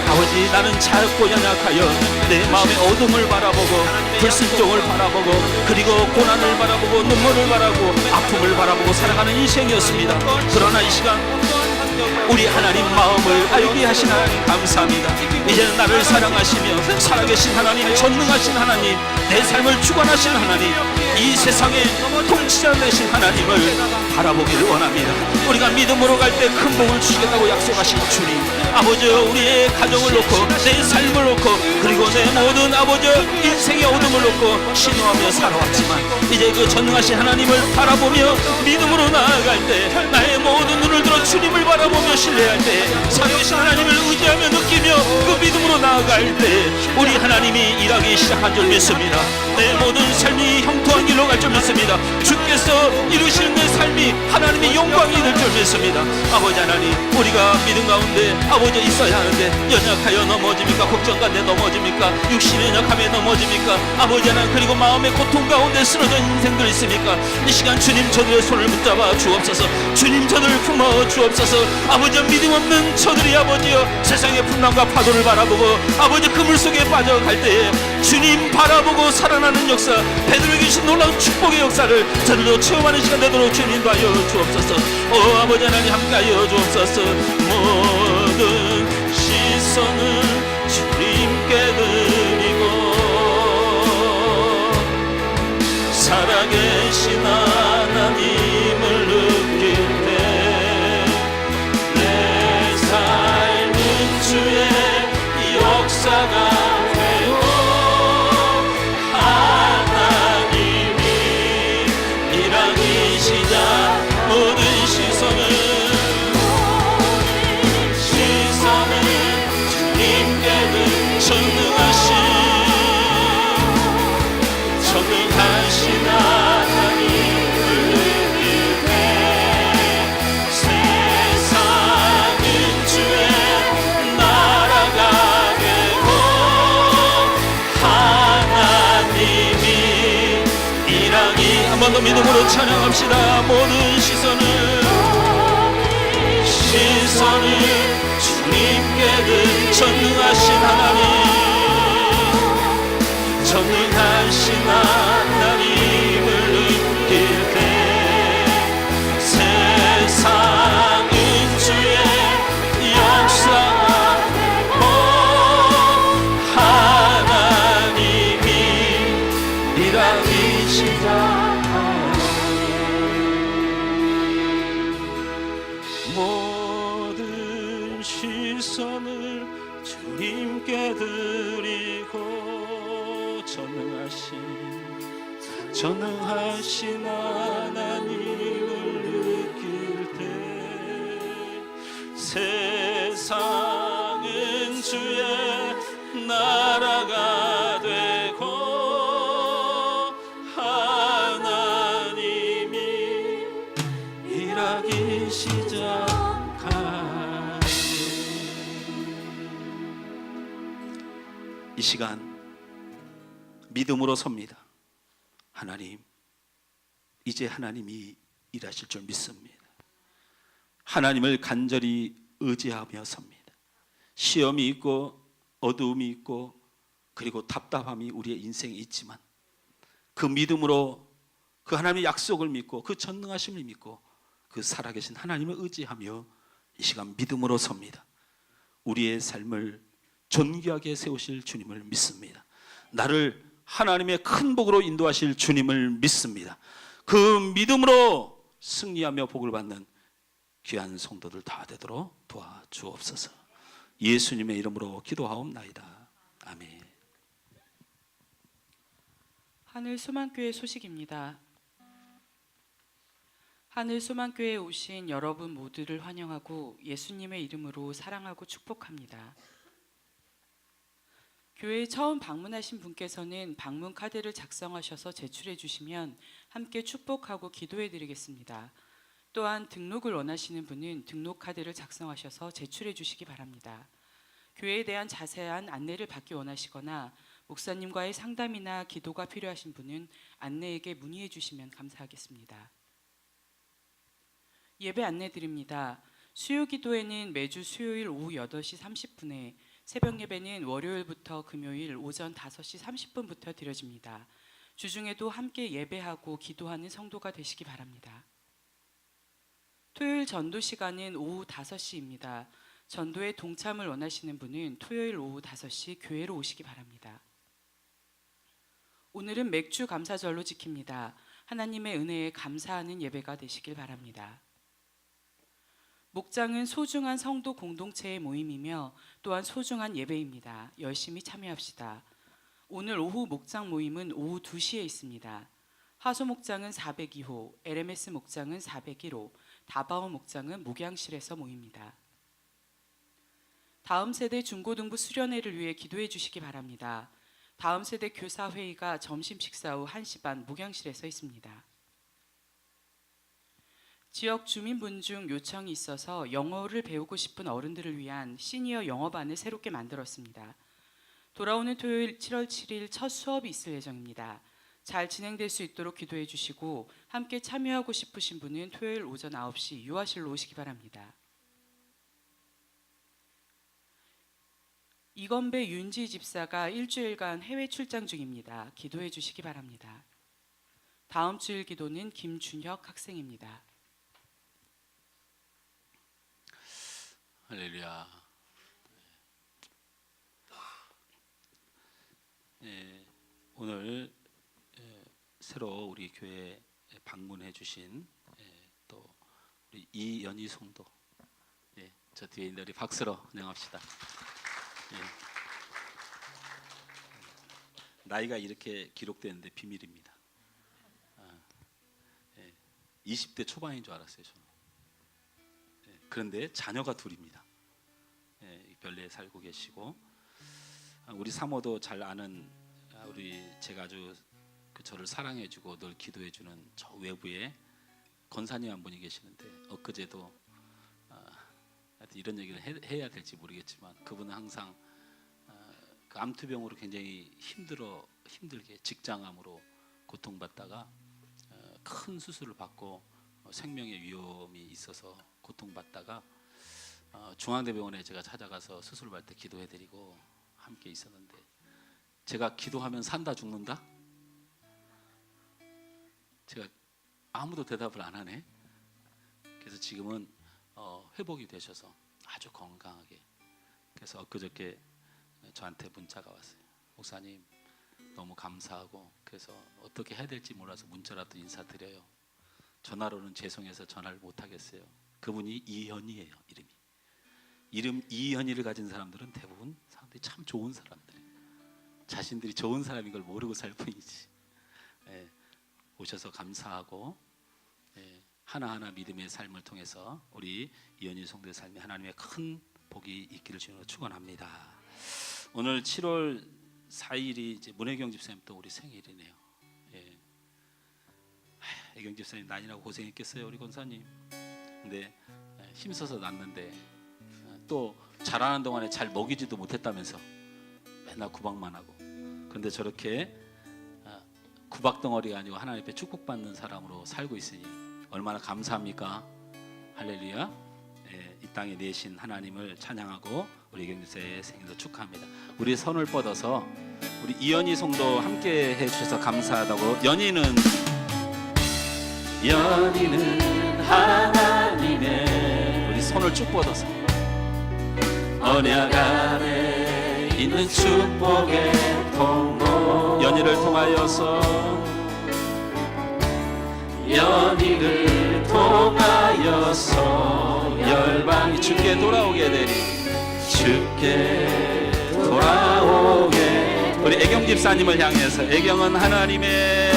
아버지, 나는 작고 연약하여 내 마음의 어둠을 바라보고 불순종을 바라보고 그리고 고난을 바라보고 눈물을 바라보고 아픔을 바라보고 살아가는 인생이었습니다. 그러나 이 시간 우리 하나님 마음을 알게 하신 하나님 감사합니다. 이제는 나를 사랑하시며 살아계신 하나님, 전능하신 하나님, 내 삶을 주관하신 하나님, 이 세상의 통치자 되신 하나님을 바라보기를 원합니다. 우리가 믿음으로 갈 때 큰 복을 주시겠다고 약속하신 주님, 아버지, 우리의 가정을 놓고 내 삶을 놓고 그리고 내 모든 아버지 인생의 어둠을 놓고 신호하며 살아왔지만 이제 그 전능하신 하나님을 바라보며 믿음으로 나아갈 때, 나의 모든 눈을 들어 주님을 바라보며 신뢰할 때, 살아계신 하나님을 의지하며 느끼며 그 믿음으로 나아갈 때 우리 하나님이 일하기 시작한 줄 믿습니다. 내 모든 삶이 형통한 길로 갈 줄 믿습니다. 주께서 이루시는 내 삶이 하나님의 영광이 될 줄 믿습니다. 아버지 하나님, 우리가 믿음 가운데 아버지 있어야 하는데 연약하여 넘어집니까? 걱정 가운데 넘어집니까? 육신의 연약함에 넘어집니까? 아버지 하나님, 그리고 마음의 고통 가운데 쓰러진 인생들 있습니까? 이 시간 주님 저들의 손을 붙잡아 주옵소서. 주님 저들을 품어 주옵소서. 아버지, 믿음 없는 저들이 아버지여 세상의 풍랑과 파도를 바라보고 아버지 그 물속에 빠져갈 때에 주님 바라보고 살아나는 역사, 베드로에게 주신 놀라운 축복의 역사를 저들도 체험하는 시간 되도록 주님 인도하여 주옵소서. 오 아버지 하나님, 함께하여 주옵소서. 모든 시선을 주님께 드리고 살아계신 하나님을 느낄 때 내 삶은 주의 역사가 되고 하나님이 일하기 시작. 모든 시선을 주님께 전능하신 하나님을 느낄 때 세상은 주의 나라가 되고 하나님이 일하기. 한 번 더 믿음으로 찬양합시다. 모든 시선을 주님께 든 전능하신 하나님, 전능하신 하나님을 느낄 때 세상은 주의 역사가 되고 하나님이 일하기 시작하니 모든 시선을 주님께 드리고 전능하신 하나님을 느낄 때 세상은 주의 나라가 되고 하나님이 일하기 시작하니. 이 시간 믿음으로 섭니다. 하나님, 이제 하나님이 일하실 줄 믿습니다. 하나님을 간절히 의지하며 섭니다. 시험이 있고 어두움이 있고 그리고 답답함이 우리의 인생에 있지만 그 믿음으로 그 하나님의 약속을 믿고 그 전능하심을 믿고 그 살아계신 하나님을 의지하며 이 시간 믿음으로 섭니다. 우리의 삶을 존귀하게 세우실 주님을 믿습니다. 나를 하나님의 큰 복으로 인도하실 주님을 믿습니다. 그 믿음으로 승리하며 복을 받는 귀한 성도들 다 되도록 도와주옵소서. 예수님의 이름으로 기도하옵나이다. 아멘. 하늘 소망교회 소식입니다. 하늘 소망교회에 오신 여러분 모두를 환영하고 예수님의 이름으로 사랑하고 축복합니다. 교회에 처음 방문하신 분께서는 방문 카드를 작성하셔서 제출해 주시면 함께 축복하고 기도해 드리겠습니다. 또한 등록을 원하시는 분은 등록 카드를 작성하셔서 제출해 주시기 바랍니다. 교회에 대한 자세한 안내를 받기 원하시거나 목사님과의 상담이나 기도가 필요하신 분은 안내에게 문의해 주시면 감사하겠습니다. 예배 안내 드립니다. 수요 기도회는 매주 수요일 오후 8시 30분에, 새벽 예배는 월요일부터 금요일 오전 5시 30분부터 드려집니다. 주중에도 함께 예배하고 기도하는 성도가 되시기 바랍니다. 토요일 전도 시간은 오후 5시입니다. 전도에 동참을 원하시는 분은 토요일 오후 5시 교회로 오시기 바랍니다. 오늘은 맥주 감사절로 지킵니다. 하나님의 은혜에 감사하는 예배가 되시길 바랍니다. 목장은 소중한 성도 공동체의 모임이며 또한 소중한 예배입니다. 열심히 참여합시다. 오늘 오후 목장 모임은 오후 2시에 있습니다. 하소 목장은 402호, LMS 목장은 401호, 다바오 목장은 목양실에서 모입니다. 다음 세대 중고등부 수련회를 위해 기도해 주시기 바랍니다. 다음 세대 교사 회의가 점심 식사 후 1시 반 목양실에서 있습니다. 지역 주민분 중 요청이 있어서 영어를 배우고 싶은 어른들을 위한 시니어 영어반을 새롭게 만들었습니다. 돌아오는 토요일 7월 7일 첫 수업이 있을 예정입니다. 잘 진행될 수 있도록 기도해 주시고 함께 참여하고 싶으신 분은 토요일 오전 9시 유아실로 오시기 바랍니다. 이건배 윤지 집사가 일주일간 해외 출장 중입니다. 기도해 주시기 바랍니다. 다음 주일 기도는 김준혁 학생입니다. 할렐루야. 오늘 새로 우리 교회에 방문해 주신 또 우리 이연희 성도, 저 뒤에 있는 우리 박수로 환영합시다. 나이가 이렇게 기록되는데 비밀입니다. 20대 초반인 줄 알았어요, 저는. 그런데 자녀가 둘입니다. 별내에 살고 계시고, 우리 사모도 잘 아는 우리 제가 아주 저를 사랑해주고 늘 기도해주는 저 외부에 권사님 한 분이 계시는데, 엊그제도 이런 얘기를 해야 될지 모르겠지만 그분은 항상 그 암투병으로 굉장히 힘들게 직장암으로 고통받다가 큰 수술을 받고 생명의 위험이 있어서 고통받다가 중앙대병원에 제가 찾아가서 수술 받을 때 기도해드리고 함께 있었는데, 제가 기도하면 산다 죽는다? 제가 아무도 대답을 안 하네. 그래서 지금은 회복이 되셔서 아주 건강하게. 그래서 엊그저께 저한테 문자가 왔어요. 목사님 너무 감사하고, 그래서 어떻게 해야 될지 몰라서 문자라도 인사드려요. 전화로는 죄송해서 전화를 못 하겠어요. 그분이 이현이에요. 이름 이현이를 가진 사람들은 대부분 사람들이 참 좋은 사람들이에요. 자신들이 좋은 사람인 걸 모르고 살 뿐이지. 오셔서 감사하고, 하나하나 믿음의 삶을 통해서 우리 이현희 성도의 삶에 하나님의 큰 복이 있기를 주님으로 축원합니다. 오늘 7월 4일이 이제 문혜경 집사님 또 우리 생일이네요. 애경 집사님 난이라고 고생했겠어요, 우리 권사님. 근데 힘써서 낳는데 또 자라는 동안에 잘 먹이지도 못했다면서 맨날 구박만 하고. 그런데 저렇게 구박 덩어리가 아니고 하나님 앞에 축복받는 사람으로 살고 있으니 얼마나 감사합니까? 할렐루야. 이 땅에 내신 하나님을 찬양하고 우리 애경 집사의 생일도 축하합니다. 우리 손을 뻗어서 우리 이연희 성도 함께 해주셔서 감사하다고. 연희는 하나님의 우리 손을 쭉 뻗어서 언약 안에 있는 축복의 통로 연희를 통하여서 열방이 주께 돌아오게 되리 주께 돌아오게 우리 애경 집사님을 향해서 애경은 하나님의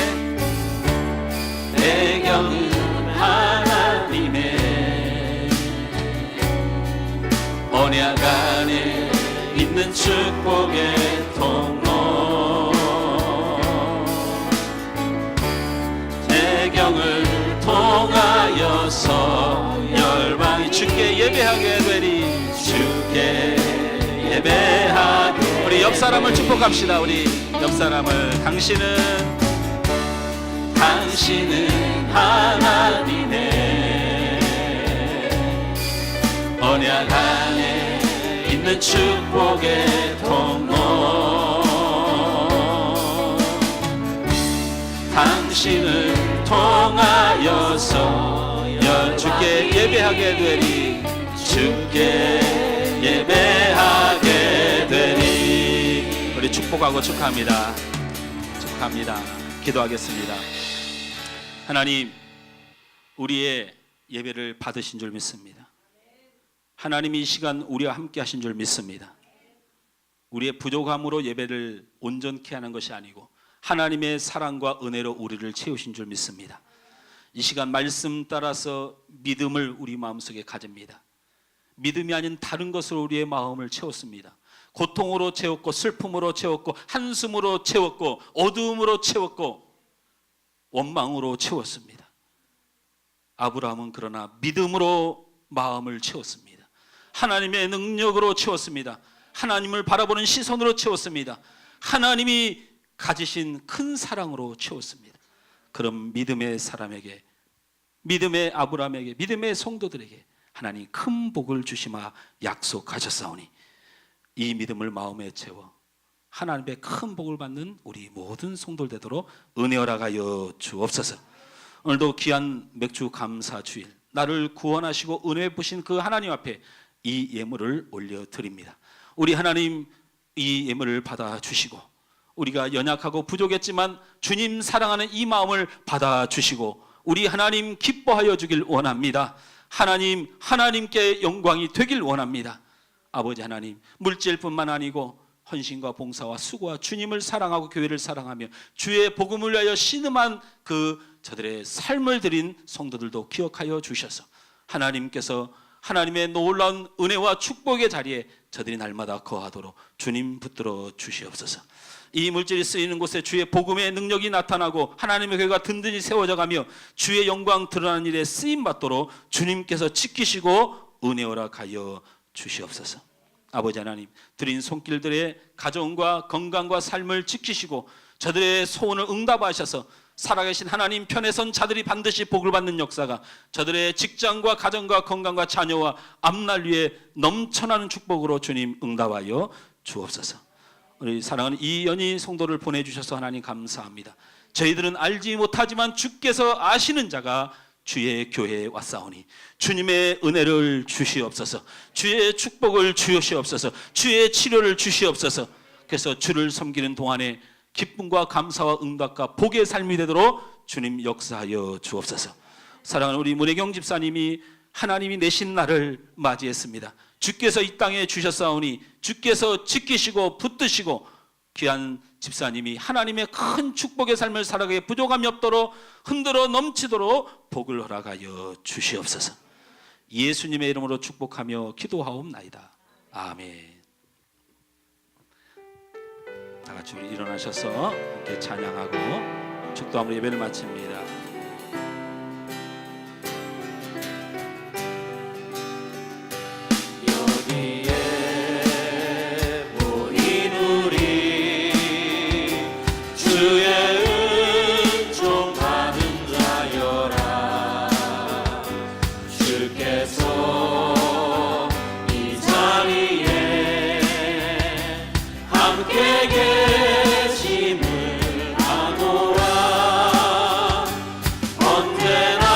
언약 안에 있는 축복의 통로 애경을 통하여서 열방이 주께 예배하게 되리 주께 예배하게 우리 옆 사람을 축복합시다. 우리 옆 사람을 당신은 하나님의 언약 안에 있는 축복의 통로 당신을 통하여서 주께 예배하게 되리 주께 예배하게 되리 우리 축복하고 축하합니다. 축하합니다. 기도하겠습니다. 하나님, 우리의 예배를 받으신 줄 믿습니다. 하나님이 이 시간 우리와 함께 하신 줄 믿습니다. 우리의 부족함으로 예배를 온전케 하는 것이 아니고 하나님의 사랑과 은혜로 우리를 채우신 줄 믿습니다. 이 시간 말씀 따라서 믿음을 우리 마음속에 가집니다. 믿음이 아닌 다른 것으로 우리의 마음을 채웠습니다. 고통으로 채웠고 슬픔으로 채웠고 한숨으로 채웠고 어두움으로 채웠고 원망으로 채웠습니다. 아브라함은 그러나 믿음으로 마음을 채웠습니다. 하나님의 능력으로 채웠습니다. 하나님을 바라보는 시선으로 채웠습니다. 하나님이 가지신 큰 사랑으로 채웠습니다. 그럼 믿음의 사람에게, 믿음의 아브라함에게, 믿음의 성도들에게 하나님 큰 복을 주시마 약속하셨사오니 이 믿음을 마음에 채워 하나님의 큰 복을 받는 우리 모든 성도들 되도록 은혜 허락하여 주옵소서. 오늘도 귀한 맥주 감사 주일, 나를 구원하시고 은혜 부신 그 하나님 앞에 이 예물을 올려드립니다. 우리 하나님, 이 예물을 받아주시고 우리가 연약하고 부족했지만 주님 사랑하는 이 마음을 받아주시고 우리 하나님 기뻐하여 주길 원합니다. 하나님, 하나님께 영광이 되길 원합니다. 아버지 하나님, 물질뿐만 아니고 헌신과 봉사와 수고와 주님을 사랑하고 교회를 사랑하며 주의 복음을 위하여 신음한 그 저들의 삶을 드린 성도들도 기억하여 주셔서 하나님께서 하나님의 놀라운 은혜와 축복의 자리에 저들이 날마다 거하도록 주님 붙들어 주시옵소서. 이 물질이 쓰이는 곳에 주의 복음의 능력이 나타나고 하나님의 교회가 든든히 세워져 가며 주의 영광 드러나는 일에 쓰임받도록 주님께서 지키시고 은혜 허락하여 주시옵소서. 아버지 하나님, 드린 손길들의 가정과 건강과 삶을 지키시고 저들의 소원을 응답하셔서 살아계신 하나님 편에 선 자들이 반드시 복을 받는 역사가 저들의 직장과 가정과 건강과 자녀와 앞날 위에 넘쳐나는 축복으로 주님 응답하여 주옵소서. 우리 사랑하는 이연희 성도를 보내주셔서 하나님 감사합니다. 저희들은 알지 못하지만 주께서 아시는 자가 주의 교회에 왔사오니 주님의 은혜를 주시옵소서, 주의 축복을 주시옵소서, 주의 치료를 주시옵소서. 그래서 주를 섬기는 동안에 기쁨과 감사와 응답과 복의 삶이 되도록 주님 역사하여 주옵소서. 사랑하는 우리 문혜경 집사님이 하나님이 내신 날을 맞이했습니다. 주께서 이 땅에 주셨사오니 주께서 지키시고 붙드시고 귀한 집사님이 하나님의 큰 축복의 삶을 살아가게 부족함이 없도록 흔들어 넘치도록 복을 허락하여 주시옵소서. 예수님의 이름으로 축복하며 기도하옵나이다. 아멘. 다 같이 우리 일어나셔서 함께 찬양하고 축도함으로 예배를 마칩니다. 언제나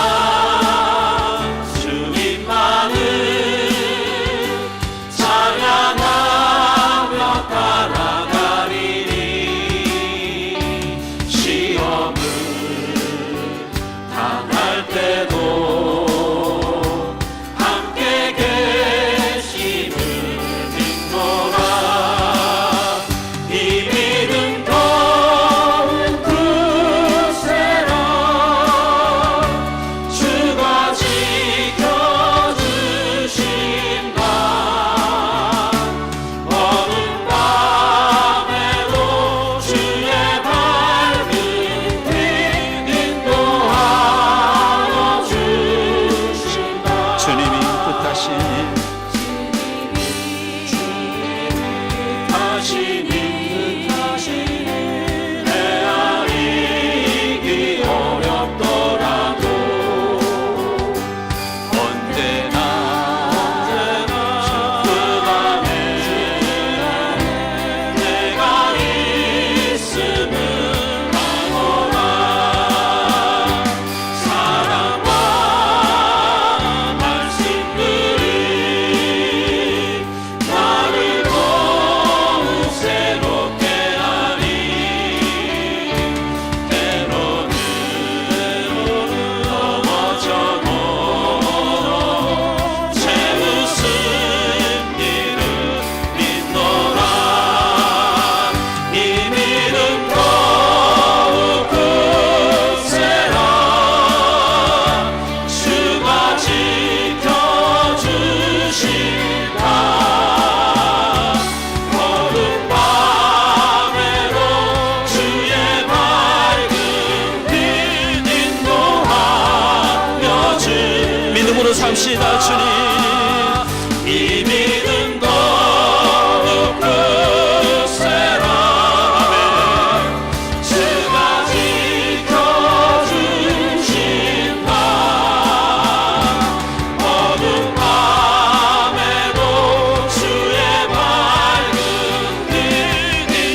헤아리기 어렵더라도 언제나 그 맘에 내가 있음을 알거라. 사랑과 말씀들이 나를 더욱 새롭게 하리. 때로는 넘어져도 채웃은 이를 믿노라. 이 믿음 더욱 굳세라. 주가 지켜주신다. 어둠 밤에도 주의 밝은 빛 인도하여 주. 믿음으로 삽시다. 주님, 이 믿음 더욱 굳세라. 주가 지켜주신다. 어둠 밤에도 주의 밝은 빛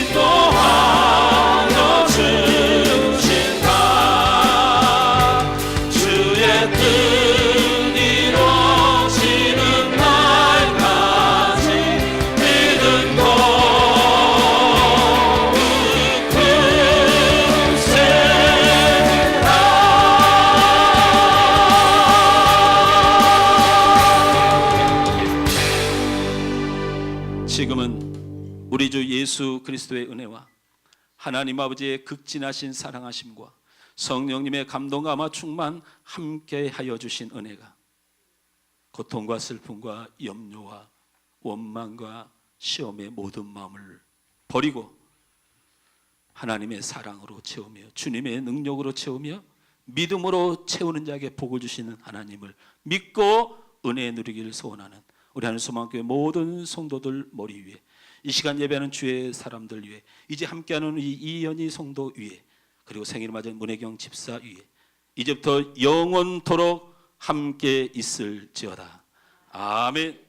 인도하여 주신다. 주의 뜻 이루어지는 날까지 믿음 더욱 굳세라. 지금은 우리 주 예수 그리스도의 은혜와 하나님 아버지의 극진하신 사랑하심과 성령님의 감동감화 충만 함께 하여 주신 은혜가 고통과 슬픔과 염려와 원망과 시험의 모든 마음을 버리고 하나님의 사랑으로 채우며 주님의 능력으로 채우며 믿음으로 채우는 자에게 복을 주시는 하나님을 믿고 은혜 누리기를 소원하는 우리 하늘 소망교회 모든 성도들 머리 위에, 이 시간 예배하는 주의 사람들 위에, 이제 함께하는 이 이연희 성도 위에, 그리고 생일 맞은 문혜경 집사 위에 이제부터 영원토록 함께 있을지어다. 아멘.